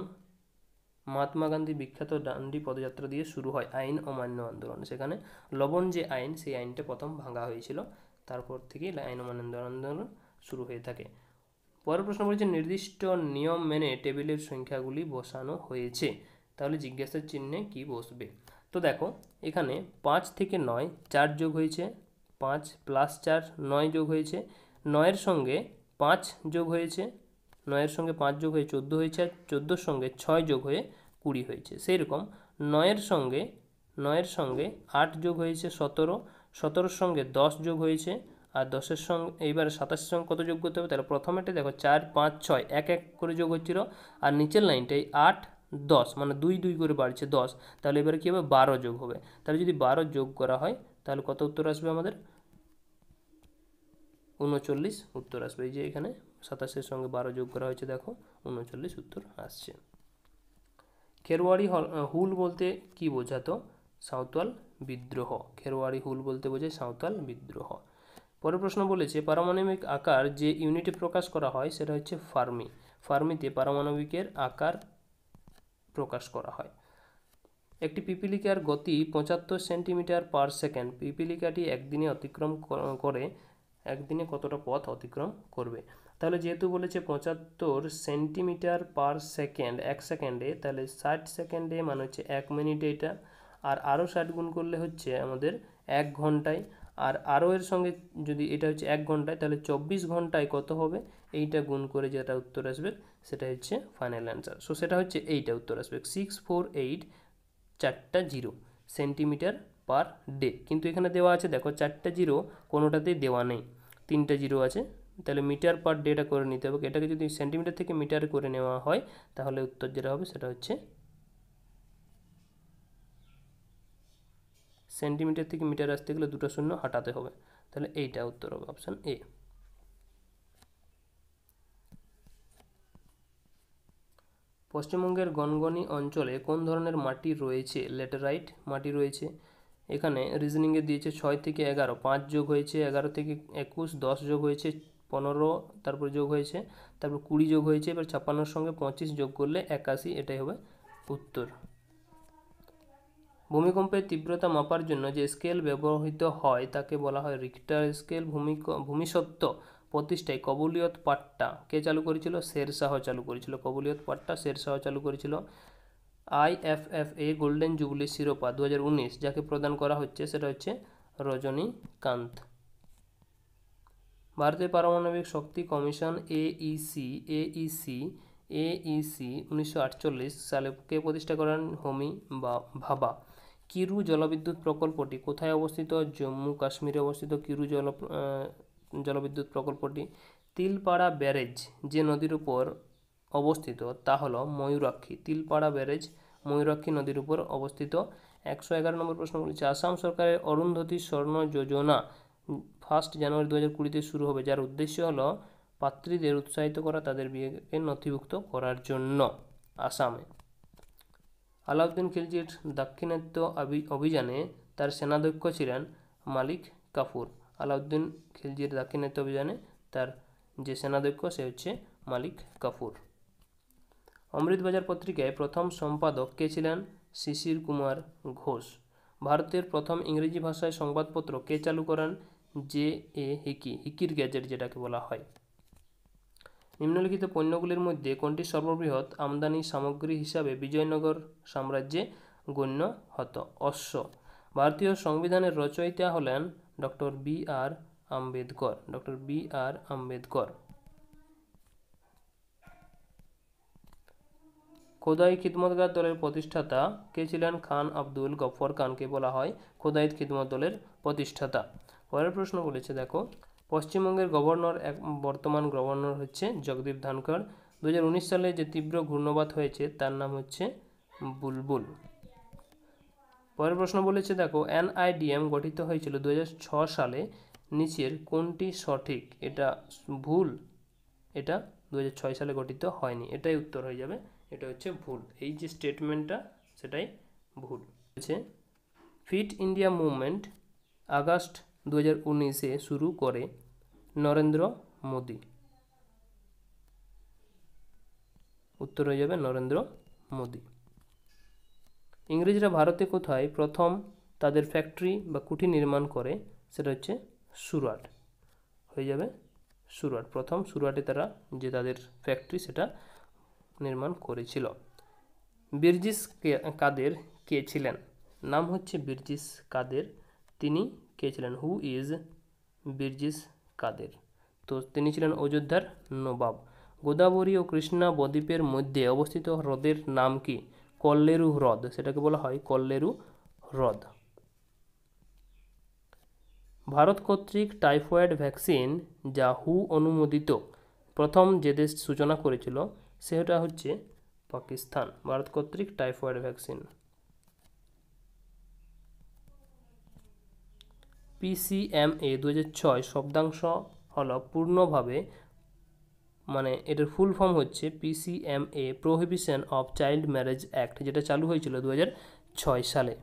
মহাত্মা গান্ধী বিখ্যাত ডান্ডি পদযাত্রা দিয়ে শুরু হয় আইন অমান্য আন্দোলন। সেখানে লবণ যে আইন, সেই আইনটা প্রথম ভাঙা হয়েছিল, তারপর থেকেই আইন অমান্য আন্দোলন শুরু হয়ে থাকে। পরের প্রশ্ন বলছে নির্দিষ্ট নিয়ম মেনে টেবিলের সংখ্যাগুলি বসানো হয়েছে, তাহলে জিজ্ঞাসার চিহ্নে কি বসবে? তো দেখো এখানে 5 থেকে 9 4 যোগ হয়েছে, 5 প্লাস 4 9 যোগ হয়েছে, 9-এর সঙ্গে 5 যোগ হয়েছে, 9-এর সঙ্গে 5 যোগ হয়ে 14 হয়েছে, আর 14-র সঙ্গে 6 যোগ হয়ে 20 হয়েছে। সেই রকম 9-এর সঙ্গে 8 যোগ হয়েছে 17, 17-র সঙ্গে 10 যোগ হয়েছে, আর 10-এর সঙ্গে এইবার 27-এর সঙ্গে কত যোগ করতে হবে? তাহলে প্রথমেটা দেখো 4 5 6 এক এক করে যোগ হচ্ছিল, আর নিচের লাইনটাই 8 10 মানে 2 2 করে বাড়ছে 10, তাহলে এবারে কী হবে? 12 যোগ হবে। তাহলে যদি 12 যোগ করা হয় তাহলে কত উত্তর আসবে আমাদের? 39 উত্তর আসবে। এই যে এখানে 27-এর সঙ্গে 12 যোগ করা হয়েছে, দেখো 39 উত্তর আসছে। খেরওয়াড়ি হুল বলতে কি বোঝাতো? সাঁওতাল বিদ্রোহ। খেরওয়াড়ি হুল বলতে বোঝায় সাঁওতাল বিদ্রোহ। পরের প্রশ্ন বলেছে পারমাণবিক আকার যে ইউনিটে প্রকাশ করা হয় সেটা হচ্ছে ফার্মি। ফার্মিতে পারমাণবিকের আকার প্রকাশ করা হয়। একটি পিপীলিকার গতি 75 সেন্টিমিটার পার সেকেন্ড। পিপীলিকাটি একদিনে কতটা পথ অতিক্রম করবে? তাহলে যেহেতু বলেছে 75 সেন্টিমিটার পার সেকেন্ড, 1 সেকেন্ডে, তাহলে 60 সেকেন্ডে মানে হচ্ছে 1 মিনিটে এটা, আর আরও 60 গুণ করলে হচ্ছে আমাদের 1 ঘন্টায়, আর আরও এর সঙ্গে যদি এটা হচ্ছে 1 ঘন্টায়, তাহলে 24 ঘন্টায় কত হবে? এইটা গুণ করে যেটা উত্তর আসবে সেটা হচ্ছে ফাইনাল অ্যান্সার। সো সেটা হচ্ছে এইটা উত্তর আসবে 648 4টা 0 সেন্টিমিটার পার ডে। কিন্তু এখানে দেওয়া আছে দেখো 4টা 0 কোনোটাতেই দেওয়া নেই, 3টা 0 আছে, তাহলে মিটার পার ডেটা করে নিতে হবে। এটাকে যদি সেন্টিমিটার থেকে মিটারে করে নেওয়া হয় তাহলে উত্তর যেটা হবে সেটা হচ্ছে সেন্টিমিটার থেকে মিটার আসতে গেলে 2টা শূন্য হাঁটাতে হবে, তাহলে এইটা উত্তর হবে অপশান এ। পশ্চিমবঙ্গের গনগনি অঞ্চলে কোন ধরনের মাটি রয়েছে? ল্যাটেরাইট মাটি রয়েছে। এখানে রিজনিংয়ে দিয়েছে 6 থেকে 11, 5 যোগ হয়েছে, 11 থেকে 21, 10 যোগ হয়েছে, 15 তারপর যোগ হয়েছে, তারপর 20 যোগ হয়েছে, এবার 56-এর সঙ্গে 25 যোগ করলে 81, এটাই হবে উত্তর। ভূমিকম্পের তীব্রতা মাপার জন্য যে স্কেল ব্যবহৃত হয় তাকে বলা হয় রিক্টার স্কেল। ভূমিসত্ত্ব প্রতিষ্ঠায় কবুলিয়ত পাট্টা কে চালু করেছিল? শেরশাহ চালু করেছিল। কবুলিয়ত পাট্টা শেরশাহ চালু করেছিল। IFFA গোল্ডেন জুবলি শিরোপা 2019 যাকে প্রদান করা হচ্ছে সেটা হচ্ছে রজনীকান্ত। ভারতের পারমাণবিক শক্তি কমিশন AEC 1948 সালে কে প্রতিষ্ঠা করেন? হোমি ভাবা। কিরু জলবিদ্যুৎ প্রকল্পটি কোথায় অবস্থিত? জম্মু কাশ্মীরে অবস্থিত কিরু জলবিদ্যুৎ প্রকল্পটি। তিলপাড়া ব্যারেজ যে নদীর উপর অবস্থিত তা হলো ময়ূরাক্ষী। তিলপাড়া ব্যারেজ ময়ূরাক্ষী নদীর উপর অবস্থিত। 111 নম্বর প্রশ্ন বলেছে আসাম সরকারের অরুন্ধতী স্বর্ণ যোজনা 1 জানুয়ারি 2020 শুরু হবে, যার উদ্দেশ্য হলো পাত্রীদের উৎসাহিত করা তাদের বিয়েকে নথিভুক্ত করার জন্য। আসামে আলাউদ্দিন খিলজির দাক্ষিণাত্য অভিযানে তার সেনাধ্যক্ষ ছিলেন মালিক কাফুর। আলাউদ্দিন খিলজির দাক্ষিণাত্য অভিযানে তার যে সেনাধ্যক্ষ সে হচ্ছে মালিক কাফুর। অমৃতবাজার পত্রিকায় প্রথম সম্পাদক কে ছিলেন? শিশির কুমার ঘোষ। ভারতের প্রথম ইংরেজি ভাষায় সংবাদপত্র কে চালু করেন? J.A. হিকির গ্যাজেট যেটাকে বলা হয়। নিম্নলিখিত পণ্যগুলির মধ্যে কোনটি সর্ববৃহৎ আমদানি সামগ্রী হিসাবে বিজয়নগর সাম্রাজ্যে গণ্য হতো? অশ্ব। ভারতীয় সংবিধানের রচয়িতা হলেন ডক্টর B.R. আম্বেদকর। খোদাই খিদমতগার দলের প্রতিষ্ঠাতা কে ছিলেন? খান আব্দুল গফর খানকে বলা হয় খোদাই খিদমত দলের প্রতিষ্ঠাতা। পরের প্রশ্ন বলেছে দেখো পশ্চিমবঙ্গের বর্তমান গভর্নর হচ্ছে জগদীপ ধনখড়। 2019 সালে যে তীব্র ঘূর্ণিবাত হয়েছে তার নাম হচ্ছে বুলবুল। পরের প্রশ্ন বলেছে দেখো NIDM গঠিত হয়েছিল 2006 সালে, নিচের কোনটি সঠিক? এটা ভুল, এটা 2006 সালে গঠিত হয়নি, এটাই উত্তর হয়ে যাবে, এটা হচ্ছে ভুল। এই যে স্টেটমেন্টটা সেটাই ভুল হচ্ছে। ফিট ইন্ডিয়া মুভমেন্ট আগস্ট 2019-এ শুরু করে নরেন্দ্র মোদী। উত্তর হয়ে যাবে নরেন্দ্র মোদী। ইংরেজরা ভারতে কোথায় প্রথম তাদের ফ্যাক্টরি বা কুঠি নির্মাণ করে? সেটা হচ্ছে সুরাট, হয়ে যাবে সুরাট। প্রথম সুরাটে তারা যে তাদের ফ্যাক্টরি সেটা নির্মাণ করেছিল। বীরজিস কাদের কে ছিলেন? নাম হচ্ছে বীরজিস কাদের। তিনি কে ছিলেন? হু ইজ বীরজিস কাদের? তো তিনি ছিলেন অযোধ্যার নবাব। গোদাবরী ও কৃষ্ণা বদ্বীপের মধ্যে অবস্থিত হ্রদের নাম কি? কল্লেরু হ্রদ, সেটাকে বলা হয় কল্লেরু হ্রদ। ভারত কর্তৃক টাইফয়েড ভ্যাকসিন যা হু অনুমোদিত, প্রথম যে দেশ সূচনা করেছিল সেটা হচ্ছে পাকিস্তান। ভারত কর্তৃক টাইফয়েড ভ্যাকসিন। PCMA 2006 শব্দাংশ হলো পূর্ণভাবে, মানে এটার ফুল ফর্ম হচ্ছে PCMA prohibition of child marriage act, যেটা চালু হয়েছিল 2006 সালে।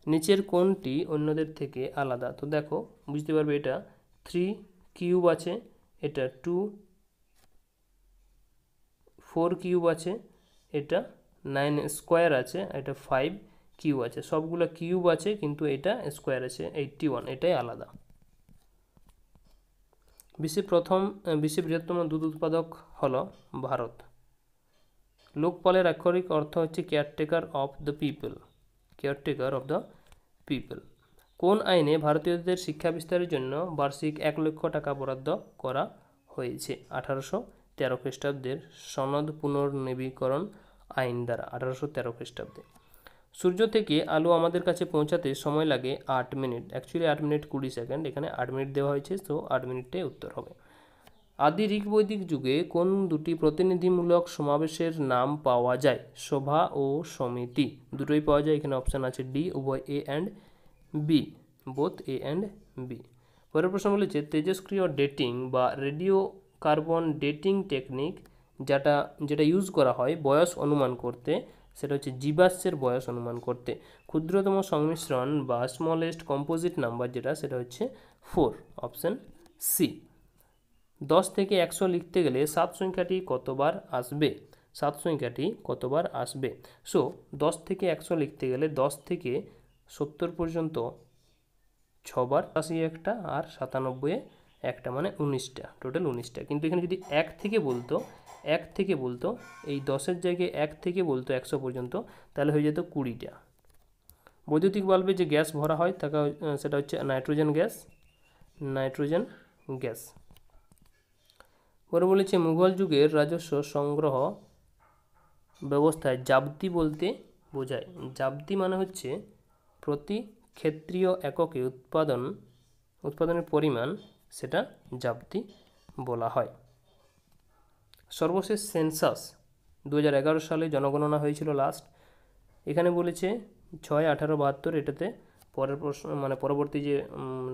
নিচের কোনটি অন্যদের থেকে আলাদা? তো দেখো বুঝতে পারবে, এটা 3 কিউব আছে, এটা 2 4 কিউব আছে, এটা 9 স্কোয়ার আছে, এটা 5 কিউব আছে। সবগুলো কিউব আছে কিন্তু এটা স্কোয়ার আছে 81, এটাই আলাদা। বিশ্বের বৃহত্তম দুধ উৎপাদক হলো ভারত। লোকপালের আক্ষরিক অর্থ হচ্ছে caretaker of the people, caretaker of the people. কোন আইনে ভারতীয়দের শিক্ষা বিস্তারের জন্য বার্ষিক 1 লক্ষ টাকা বরাদ্দ করা হয়েছে? 1813 খ্রিস্টাব্দের সনদ পুনর্নবীকরণ আইন দ্বারা, 1813 খ্রিস্টাব্দে। সূর্য থেকে আলো আমাদের কাছে পৌঁছাতে সময় লাগে 8 মিনিট, অ্যাকচুয়ালি 8 মিনিট 20 সেকেন্ড, এখানে 8 মিনিট দেওয়া হয়েছে, তো 8 মিনিটটাই উত্তর হবে। আদি ঋক বৈদিক যুগে কোন দুটি প্রতিনিধিমূলক সমাবেশের নাম পাওয়া যায়? সভা ও সমিতি, দুটোই পাওয়া যায়। এখানে অপশান আছে ডি, উভয় A and B, both A and B. পরের প্রশ্ন বলেছে তেজস্ক্রিয় ডেটিং বা রেডিও কার্বন ডেটিং টেকনিক যেটা ইউজ করা হয় বয়স অনুমান করতে, সেটা হচ্ছে জীবাশ্মের বয়স অনুমান করতে। ক্ষুদ্রতম সংমিশ্রণ বা স্মলেস্ট কম্পোজিট নাম্বার যেটা, সেটা হচ্ছে 4, অপশান সি। 10 থেকে 100 লিখতে গেলে 7 সংখ্যাটি কতবার আসবে? 7 সংখ্যাটি কতবার আসবে? সো 10 থেকে 100 লিখতে গেলে 10 থেকে 70 পর্যন্ত 6বার, 80 একটা আর 97 একটা, মানে 19টা, টোটাল 19টা। কিন্তু এখানে যদি 1 থেকে বলতো এই 10-এর জায়গায় 1 থেকে বলতো 100 পর্যন্ত, তাহলে হয়ে যেত 20টা। বৈদ্যুতিক বাল্বে যে গ্যাস ভরা হয় সেটা হচ্ছে নাইট্রোজেন গ্যাস। পরে বলেছে মুঘল যুগের রাজস্ব সংগ্রহ ব্যবস্থায় জাবতি বলতে বোঝায়। জাবতি মানে হচ্ছে প্রতি ক্ষেত্রীয় এককে উৎপাদনের পরিমাণ, সেটা জাবতি বলা হয়। সর্বশেষ সেন্সাস 2011 সালে জনগণনা হয়েছিল লাস্ট। এখানে বলেছে 6, 18, 72, এটাতে পরের প্রশ্ন মানে পরবর্তী যে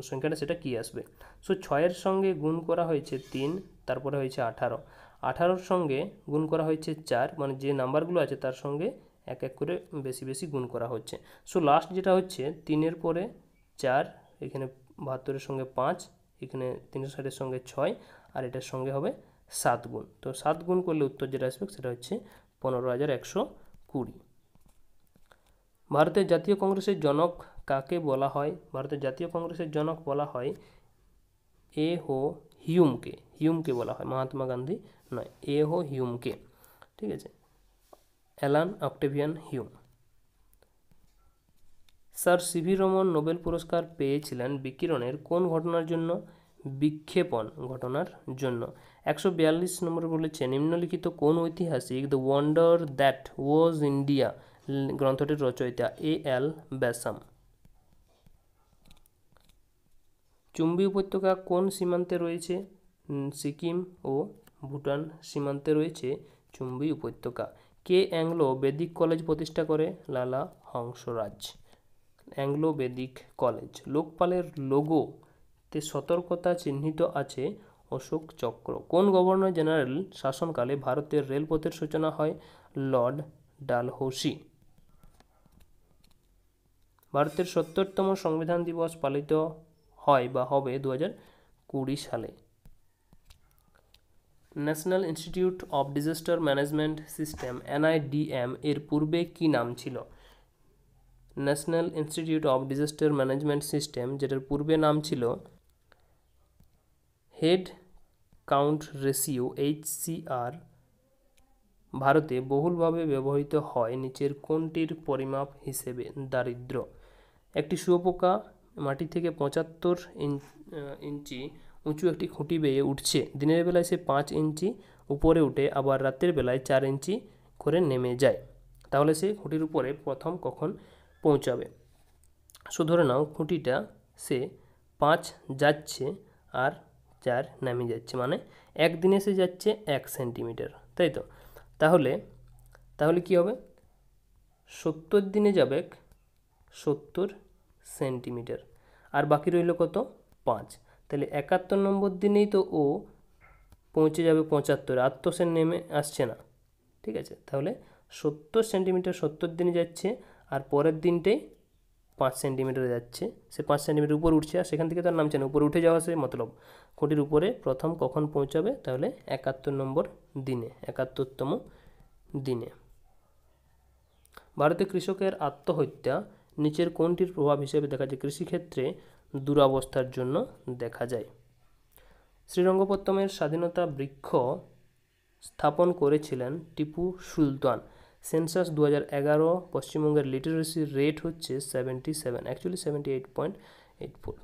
সংখ্যাটা সেটা কি আসবে? সো 6-এর সঙ্গে গুণ করা হয়েছে 3, তারপরে হয়েছে 18, 18-র সঙ্গে গুণ করা হয়েছে 4, মানে যে নাম্বারগুলো আছে তার সঙ্গে এক এক করে বেশি গুণ করা হচ্ছে। সো লাস্ট যেটা হচ্ছে 3-এর পরে 4, এখানে 72-এর সঙ্গে 5, এখানে 360-এর সঙ্গে 6, আর এটার সঙ্গে হবে 7 গুণ। তো 7 গুণ করলে উত্তর যেটা আসবে সেটা হচ্ছে 15,120। ভারতের জাতীয় কংগ্রেসের জনক কাকে বলা হয়? ভারতের জাতীয় কংগ্রেসের জনক বলা হয় এ হো হিউমকে বলা হয়, মহাত্মা গান্ধী নয়, এ হো হিউমকে, ঠিক আছে, Allan Octavian Hume. Sir CV Raman Nobel পুরস্কার পেয়েছিলেন বিকিরণের কোন ঘটনার জন্য? বিক্ষেপণ ঘটনার জন্য। 142 নম্বরে বলেছে নিম্নলিখিত কোন ঐতিহাসিক the wonder that was India গ্রন্থটির রচয়িতা? A.L. ব্যাসাম। চুম্বী উপত্যকা কোন সীমান্তে রয়েছে? সিকিম ও ভুটান সীমান্তে রয়েছে চুম্বী উপত্যকা। কে অ্যাংলো বেদিক কলেজ প্রতিষ্ঠা করে? Lala Hansraj. Anglo Vedic college. লোকপালের লোগোতে সতর্কতা চিহ্নিত আছে অশোক চক্র। কোন গভর্নর জেনারেল শাসনকালে ভারতের রেলপথের সূচনা হয়? লর্ড ডালহৌসি। ভারতের 70তম সংবিধান দিবস পালিত হয় বা হবে 2020 সালে। National institute of disaster management system NIDM এর পূর্বে কি নাম ছিল? National institute of disaster management system, যেটার পূর্বে নাম ছিল হেড কাউন্ট রেশিও HCR, ভারতে বহুলভাবে ব্যবহৃত হয় নিচের কোনটির পরিমাপ হিসেবে? দারিদ্র্য। একটি শুঁয়োপোকা মাটি থেকে 75 ইঞ্চি উঁচু একটি খুঁটি বেয়ে উঠছে। দিনের বেলায় সে 5 ইঞ্চি উপরে উঠে আবার রাতের বেলায় 4 ইঞ্চি করে নেমে যায়, তাহলে সে খুঁটির উপরে প্রথম কখন পৌঁছাবে? ধরে নাও খুঁটিটা সে 5 যাচ্ছে আর 4 নেমে যাচ্ছে, মানে একদিনে সে যাচ্ছে 1 সেন্টিমিটার, তাই তো? তাহলে তাহলে কি হবে? 70 দিনে যাবে 70 সেন্টিমিটার, আর বাকি রইল কত? 5। তাহলে 71 নম্বর দিনেই তো ও পৌঁছে যাবে 75, আর তো সে নেমে আসছে না, ঠিক আছে? তাহলে 70 সেন্টিমিটার 70 দিনে যাচ্ছে, আর পরের দিনটাই 5 সেন্টিমিটার যাচ্ছে, সে 5 সেন্টিমিটার উপর উঠছে, আর সেখান থেকে তার নামছে না, উপরে উঠে যাওয়া সে মতলব খুঁটির উপরে প্রথম কখন পৌঁছাবে? তাহলে 71 নম্বর দিনে, 71তম দিনে। ভারতে কৃষকের আত্মহত্যা নিচের কোনটির প্রভাব হিসেবে দেখা যায়? কৃষিক্ষেত্রে দুরবস্থার জন্য দেখা যায়। শ্রীরঙ্গপত্তমের স্বাধীনতা বৃক্ষ স্থাপন করেছিলেন টিপু সুলতান। সেন্সাস 2011 পশ্চিমবঙ্গের লিটারেসি রেট হচ্ছে 77, অ্যাকচুয়ালি 78.84।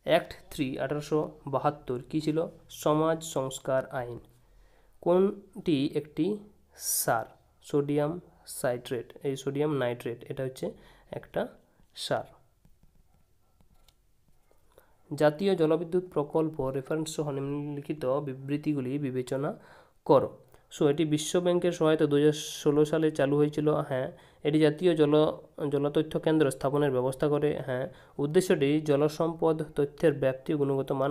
অ্যাক্ট 3 1872 কী ছিল? সমাজ সংস্কার আইন। কোনটি একটি সার? সোডিয়াম সাইট্রেট, এই সোডিয়াম নাইট্রেট, এটা হচ্ছে একটা সার। জাতীয় জলবিদ্যুৎ প্রকল্প রেফারেন্স সহ নিম্নলিখিত বিবৃতিগুলি বিবেচনা করো। এটি বিশ্ব ব্যাংকের সহায়তা 2016 সালে চালু হয়েছিল। হ্যাঁ। এটি জাতীয় জলতথ্য কেন্দ্র স্থাপনের ব্যবস্থা করে। হ্যাঁ। উদ্দেশ্যটি জলসম্পদ তথ্যের ব্যাপ্তি, গুণগত মান,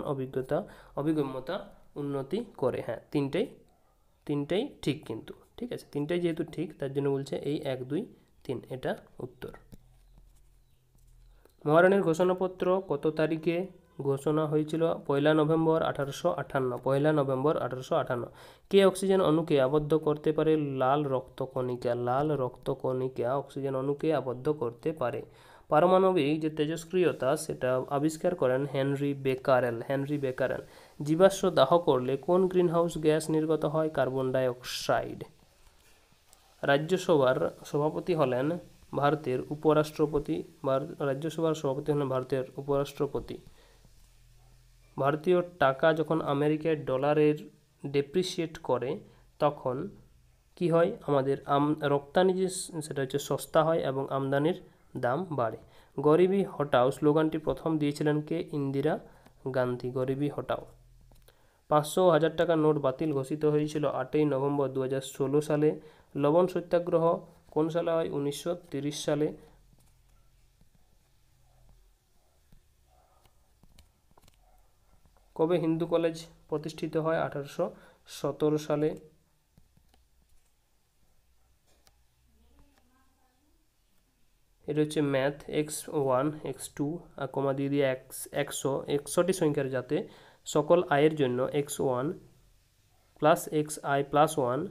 অভিগম্যতা উন্নতি করে। হ্যাঁ, তিনটাই ঠিক, কিন্তু ঠিক আছে, তিনটাই যেহেতু ঠিক তার জন্য বলছে এই 1, 2, 3 এটা উত্তর। মহারানীর ঘোষণাপত্র কত তারিখে ঘোষণা হয়েছিল? 1 নভেম্বর 1858। 1 নভেম্বর 1858। কে অক্সিজেন অণুকে আবদ্ধ করতে পারে? লাল রক্তকণিকা। লাল রক্তকণিকা অক্সিজেন অণুকে আবদ্ধ করতে পারে। পারমাণবিক যে তেজস্ক্রিয়তা সেটা আবিষ্কার করেন হেনরি বেকারেল। জীবাশ্ম দাহ করলে কোন গ্রিনহাউস গ্যাস নির্গত হয়? Carbon die oxide. রাজ্যসভার সভাপতি হলেন ভারতের উপরাষ্ট্রপতি। রাজ্যসভার সভাপতি হলেন ভারতের উপরাষ্ট্রপতি। ভারতীয় টাকা যখন আমেরিকার ডলারের ডেপ্রিসিয়েট করে তখন কি হয়? আমাদের রপ্তানি যে সেটা হচ্ছে সস্তা হয় এবং আমদানির দাম বাড়ে। গরিবি হটাও স্লোগানটি প্রথম দিয়েছিলেন কে? ইন্দিরা গান্ধী। গরিবি হটাও। 500 ও 1000 টাকার নোট বাতিল ঘোষিত হয়েছিল 8 নভেম্বর 2016 সালে। লবণ সত্যাগ্রহ কোন সালে হয়? 1930 সালে। কবে হিন্দু কলেজ প্রতিষ্ঠিত হয়? 1817 সালে। এটা হচ্ছে ম্যাথ, x1 x2 আর কমা দিয়ে দিয়ে 100টি সংখ্যার যাতে সকল আয়ের জন্য x1 plus xi plus 1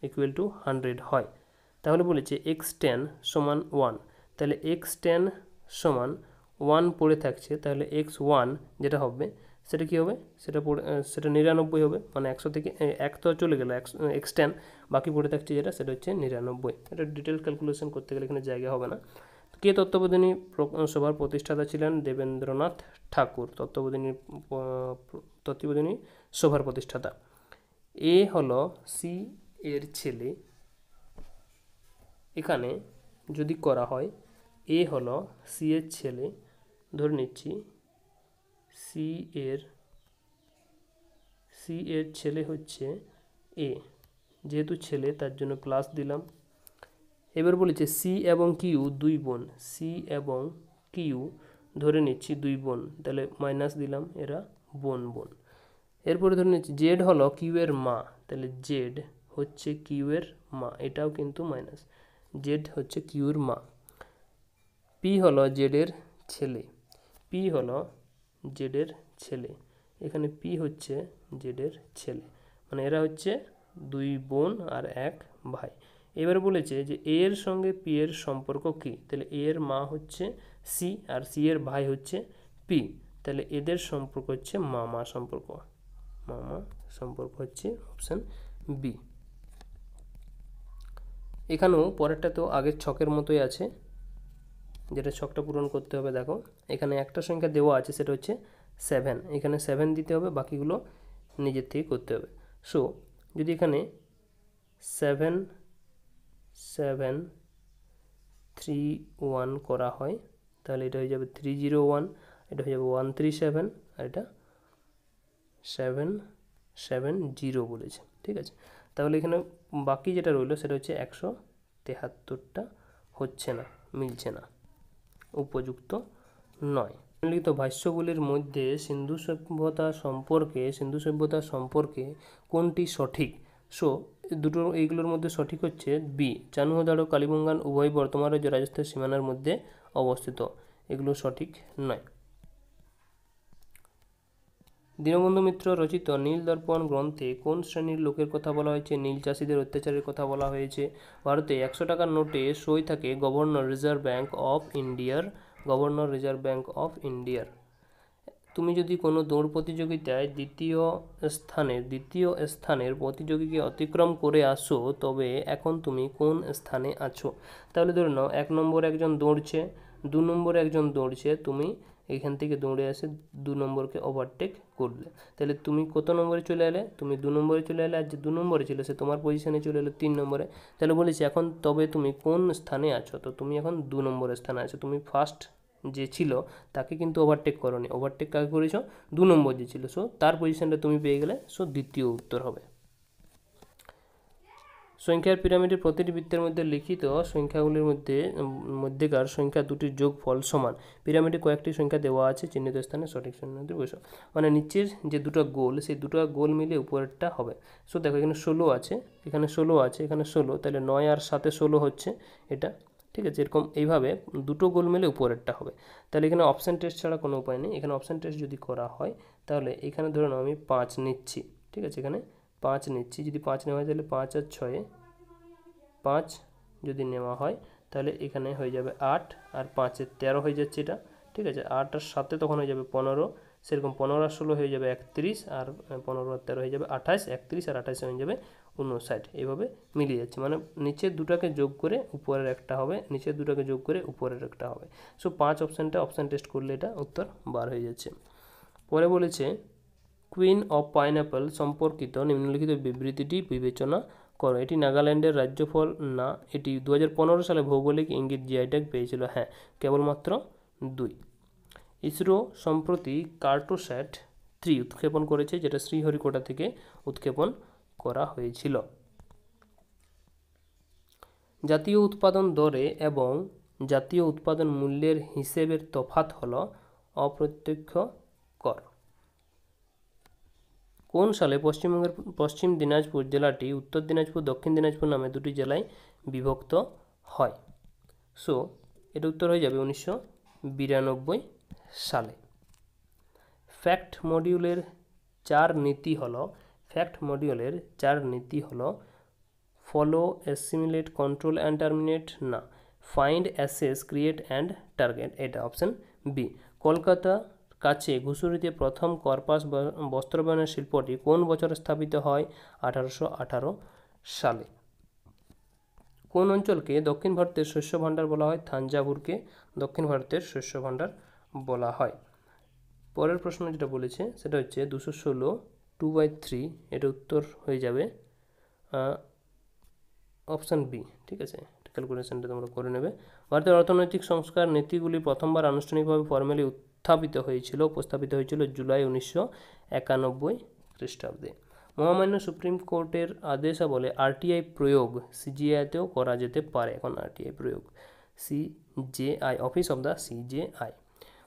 equal to 100 হয়। তাহলে বলেছে x10 সমান 1, তাহলে x10 সমান 1 পড়ে থাকছে, তাহলে x1 যেটা হবে সেটা কি হবে? সেটা 99 হবে, মানে 100 থেকে 1 তো চলে গেল, x10 বাকি পড়ে থাকছে যেটা সেটা হচ্ছে 99। এটা ডিটেল ক্যালকুলেশন করতে গেলে এখানে জায়গা হবে না। কে তত্ত্বাবধানী সভার প্রতিষ্ঠাতা ছিলেন? দেবেন্দ্রনাথ ঠাকুর তত্ত্বাবধানী সভার প্রতিষ্ঠাতা। এ হলো সি এর ছেলে। এখানে যদি করা হয় এ হলো সি এর ছেলে, ধরে নিচ্ছি সি এর ছেলে হচ্ছে এ, যেহেতু ছেলে তার জন্য প্লাস দিলাম। এবার বলেছে সি এবং কিউ দুই বোন, সি এবং কিউ ধরে নিচ্ছি দুই বোন, তাহলে মাইনাস দিলাম, এরা বোন। এরপরে ধরে নিচ্ছি জেড হলো কিউ এর মা, তাহলে জেড হচ্ছে কিউ এর মা, এটাও কিন্তু মাইনাস, জেড হচ্ছে কিউর মা। পি হলো জেডের ছেলে, এখানে পি হচ্ছে জেডের ছেলে, মানে এরা হচ্ছে দুই বোন আর এক ভাই। এবারে বলেছে যে এ এর সঙ্গে পি এর সম্পর্ক কী, তাহলে এ এর মা হচ্ছে সি আর সি এর ভাই হচ্ছে পি, তাহলে এদের সম্পর্ক হচ্ছে মামা সম্পর্ক, মামা সম্পর্ক হচ্ছে অপশান বি। এখানেও পরেরটা তো আগের ছকের মতোই আছে, যেটা ছকটা পূরণ করতে হবে। দেখো এখানে একটা সংখ্যা দেওয়া আছে, সেটা হচ্ছে 7, এখানে 7 দিতে হবে, বাকিগুলো নিজের থেকে করতে হবে। সো যদি এখানে 7 7 3 1 করা হয়, তাহলে এটা হয়ে যাবে 301, এটা হয়ে যাবে 137, আর এটা 770 বলেছে, ঠিক আছে। তাহলে এখানে বাকি যেটা রইলো সেটা হচ্ছে 173টা হচ্ছে না, মিলছে না, উপযুক্ত নয়। নিম্নলিখিত ভাষ্যগুলির মধ্যে সিন্ধু সভ্যতা সম্পর্কে কোনটি সঠিক? সো দুটো এইগুলোর মধ্যে সঠিক হচ্ছে বি, চানুহদাড়ো কালিবঙ্গান উভয় বর্তমান রাজ্য রাজস্থানের সীমানার মধ্যে অবস্থিত, এগুলো সঠিক নয়। দীনবন্ধু মিত্র রচিত নীল দর্পণ গ্রন্থে কোন শ্রেণীর লোকের কথা বলা হয়েছে? নীল চাষিদের অত্যাচারের কথা বলা হয়েছে। ভারতে 100 টাকার নোটে সই থাকে গভর্নর রিজার্ভ ব্যাঙ্ক অফ ইন্ডিয়ার। তুমি যদি কোনো দৌড় প্রতিযোগিতায় দ্বিতীয় স্থানের প্রতিযোগীকে অতিক্রম করে আসো, তবে এখন তুমি কোন স্থানে আছো? তাহলে ধরে নাও 1 নম্বরে একজন দৌড়ছে, 2 নম্বরে একজন দৌড়ছে, তুমি এখান থেকে দৌড়ে এসে 2 নম্বরকে ওভারটেক করলে, তাহলে তুমি কত নম্বরে চলে এলে? তুমি 2 নম্বরে চলে এলে, আর যে 2 নম্বরে ছিল সে তোমার পজিশনে চলে এলো 3 নম্বরে। তাহলে বলেছি এখন তবে তুমি কোন স্থানে আছো, তো তুমি এখন 2 নম্বরের স্থানে আছো। তুমি ফার্স্ট যে ছিল তাকে কিন্তু ওভারটেক করোনি, ওভারটেক কাকে করেছো? 2 নম্বর যে ছিল, সো তার পজিশনটা তুমি পেয়ে গেলে, সো দ্বিতীয় উত্তর হবে। সংখ্যার পিরামিডের প্রতিটি বৃত্তের মধ্যে লিখিত সংখ্যাগুলির মধ্যেকার সংখ্যা দুটির যোগফল সমান। পিরামিডে কয়েকটি সংখ্যা দেওয়া আছে, চিহ্নিত স্থানে সঠিক সংখ্যাটি বসো। মানে নিচের যে দুটো গোল, সেই দুটো গোল মিলে উপরেরটা হবে। সো দেখো এখানে 16 আছে, এখানে 16 আছে, এখানে 16, তাহলে 9 আর 7 16 হচ্ছে এটা, ঠিক আছে। এরকম এইভাবে দুটো গোল মিলে উপরেরটা হবে। তাহলে এখানে অপশান টেস্ট ছাড়া কোনো উপায় নেই। এখানে অপশান টেস্ট যদি করা হয়, তাহলে এখানে ধরে নাও আমি 5 নিচ্ছি, ঠিক আছে। এখানে 5 নিচ্ছি, যদি 5 নেওয়া হয় তাহলে 5 আর 6 5 যদি নেওয়া হয়, তাহলে এখানে হয়ে যাবে 8 আর 5 13 হয়ে যাচ্ছে এটা, ঠিক আছে। 8 আর 7 তখন হয়ে যাবে 15, সেরকম 15 আর 16 হয়ে যাবে 31, আর 15 আর 13 হয়ে যাবে 28, 31 আর 28 হয়ে যাবে 59, এইভাবে মিলিয়ে যাচ্ছে। মানে নিচের দুটাকে যোগ করে উপরের একটা হবে, নিচের দুটাকে যোগ করে উপরের একটা হবে। সো 5 অপশানটা অপশান টেস্ট করলে এটা উত্তর বার হয়ে যাচ্ছে। পরে বলেছে কুইন অফ পাইনঅ্যাপল সম্পর্কিত নিম্নলিখিত বিবৃতিটি বিবেচনা করো। এটি নাগাল্যান্ডের রাজ্যফল না, এটি 2015 সালে ভৌগোলিক ইঙ্গিত জিআই ট্যাগ পেয়েছিল। হ্যাঁ, কেবলমাত্র 2। ইসরো সম্প্রতি কার্টোস্যাট 3 উৎক্ষেপণ করেছে, যেটা শ্রীহরিকোটা থেকে উৎক্ষেপণ করা হয়েছিল। জাতীয় উৎপাদন দরে এবং জাতীয় উৎপাদন মূল্যের হিসেবের তফাৎ হল অপ্রত্যক্ষ কর। কোন সালে পশ্চিমবঙ্গের পশ্চিম দিনাজপুর জেলাটি উত্তর দিনাজপুর, দক্ষিণ দিনাজপুর নামে দুটি জেলায় বিভক্ত হয়? সো এটা উত্তর হয়ে যাবে 1992 সালে। ফ্যাক্ট মডিউলের 4 নীতি হলো follow, assimilate, control and terminate, না find, assess, create and target, এটা অপশান বি। কলকাতা কাছে ঘুষুরিতে প্রথম কর্পাস বস্ত্রায়নের শিল্পটি কোন বছরে স্থাপিত হয়? 1818 সালে। কোন অঞ্চলকে দক্ষিণ ভারতের শস্য ভাণ্ডার বলা হয়? থাঞ্জাভুরকে দক্ষিণ ভারতের শস্য ভাণ্ডার বলা হয়। পরের প্রশ্ন যেটা বলেছে সেটা হচ্ছে 216 2/3, এটা উত্তর হয়ে যাবে অপশান বি, ঠিক আছে। ক্যালকুলেশনটা তোমরা করে নেবে। ভারতের অর্থনৈতিক সংস্কার নীতিগুলি প্রথমবার আনুষ্ঠানিকভাবে ফর্মালি উপস্থাপিত হয়েছিল জুলাই 1991 খ্রিস্টাব্দে। মহামান্য সুপ্রিম কোর্টের আদেশাবলে আরটিআই প্রয়োগ সিজিআইতেও করা যেতে পারে। এখন আরটিআই প্রয়োগ CJI, office of the CJI.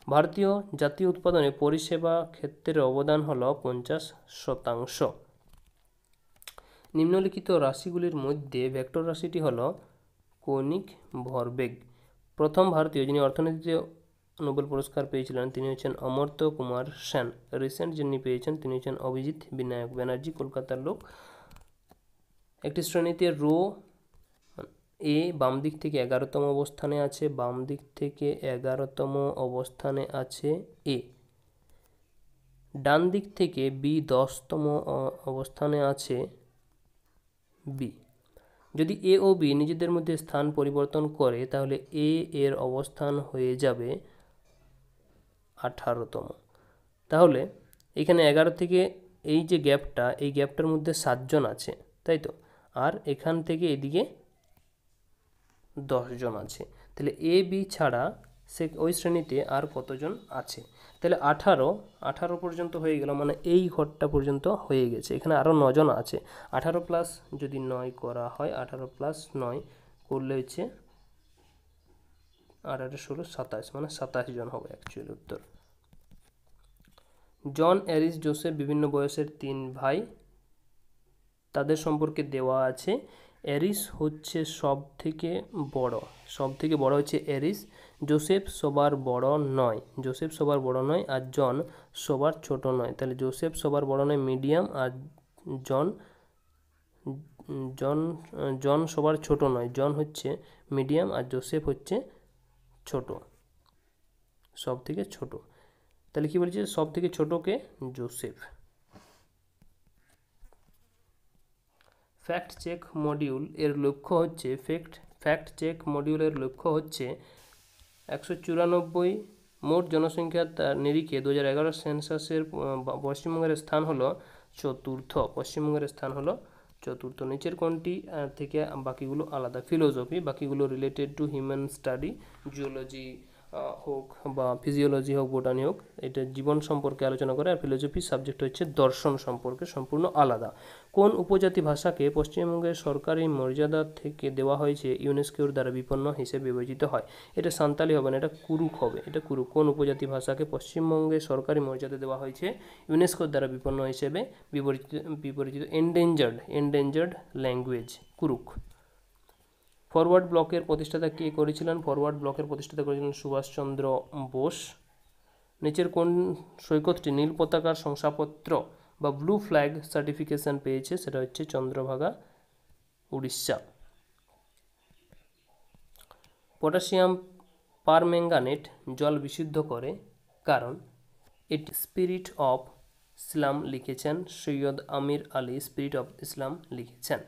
ভারতীয় জাতীয় উৎপাদনে পরিষেবা ক্ষেত্রের অবদান হল 50%। নিম্নলিখিত রাশিগুলির মধ্যে ভেক্টর রাশিটি হল কৌণিক ভরবেগ। প্রথম ভারতীয় যিনি অর্থনীতিতে নোবেল পুরস্কার পেয়েছিলেন তিনি হচ্ছেন অমর্ত্য কুমার সেন। রিসেন্ট যিনি পেয়েছেন তিনি হচ্ছেন অভিজিৎ বিনায়ক ব্যানার্জি, কলকাতার লোক। একটি শ্রেণীতে রো এ বাম দিক থেকে 11তম অবস্থানে আছে, বাম দিক থেকে 11তম অবস্থানে আছে এ। ডান দিক থেকে বি 10তম অবস্থানে আছে বি। যদি এ ও বি নিজেদের মধ্যে স্থান পরিবর্তন করে তাহলে এ এর অবস্থান হয়ে যাবে 18তম। তাহলে এখানে 11 থেকে এই যে গ্যাপটা, এই গ্যাপটার মধ্যে 7 জন আছে, তাই তো? আর এখান থেকে এদিকে 10 জন আছে। তাহলে এ বি ছাড়া সে ওই শ্রেণীতে আর কতজন আছে? তাহলে 18 পর্যন্ত হয়ে গেল, মানে এই ঘরটা পর্যন্ত হয়ে গেছে। এখানে আরও 9 জন আছে। 18 প্লাস যদি 9 করা হয়, 18 প্লাস 9 করলে হচ্ছে 8 8 16 27, মানে 27 জন হবে অ্যাকচুয়ালি উত্তর। জন, অ্যারিস, জোসেফ বিভিন্ন বয়সের 3 ভাই, তাদের সম্পর্কে দেওয়া আছে। অ্যারিস হচ্ছে সব থেকে বড় হচ্ছে অ্যারিস। জোসেফ সবার বড় নয়, আর জন সবার ছোট নয়। তাহলে জোসেফ সবার বড় নয়, মিডিয়াম, আর জন জন জন সবার ছোট নয়, জন হচ্ছে মিডিয়াম, আর জোসেফ হচ্ছে ছোট, সব থেকে ছোট। তাহলে কি বলছে? সব থেকে ছোটকে জোসেফ। ফ্যাক্ট চেক মডিউল এর লক্ষ্য হচ্ছে 194 মোট জনসংখ্যার নিরিখে 2011 সেন্সাসের পশ্চিমবঙ্গের স্থান হলো চতুর্থ। নিচের কোনটি থেকে বাকিগুলো আলাদা? ফিলোসফি, বাকিগুলো related to human study, geology হোক বা ফিজিওলজি হোক, বোটানি হোক, এটা জীবন সম্পর্কে আলোচনা করে। আর ফিলোসফি সাবজেক্ট হচ্ছে দর্শন সম্পর্কে, সম্পূর্ণ আলাদা। কোন উপজাতি ভাষাকে পশ্চিমবঙ্গের সরকারি মর্যাদা থেকে দেওয়া হয়েছে ইউনেস্কোর দ্বারা বিপন্ন হিসেবে বিবেচিত হয়? এটা সান্তালি হবে না, এটা কুরুক হবে। এটা কুরুক। কোন উপজাতি ভাষাকে পশ্চিমবঙ্গের সরকারি মর্যাদা দেওয়া হয়েছে ইউনেস্কোর দ্বারা বিপন্ন হিসেবে বিপরিচিত? Endangered language, Kurukh. ফরওয়ার্ড ব্লকের প্রতিষ্ঠাতা কে করেছিলেন? ফরওয়ার্ড ব্লকের প্রতিষ্ঠাতা করেছিলেন সুভাষচন্দ্র বোস। নিচের কোন সৈকতটি নীল পতাকার শংসাপত্র বা ব্লু ফ্ল্যাগ সার্টিফিকেশন পেয়েছে? সেটা হচ্ছে চন্দ্রভাগা, উড়িষ্যা। পটাশিয়াম পারম্যাঙ্গানেট জল বিশুদ্ধ করে, কারণ এটি স্পিরিট অফ ইসলাম লিখেছেন সৈয়দ আমির আলী স্পিরিট অফ ইসলাম লিখেছেন।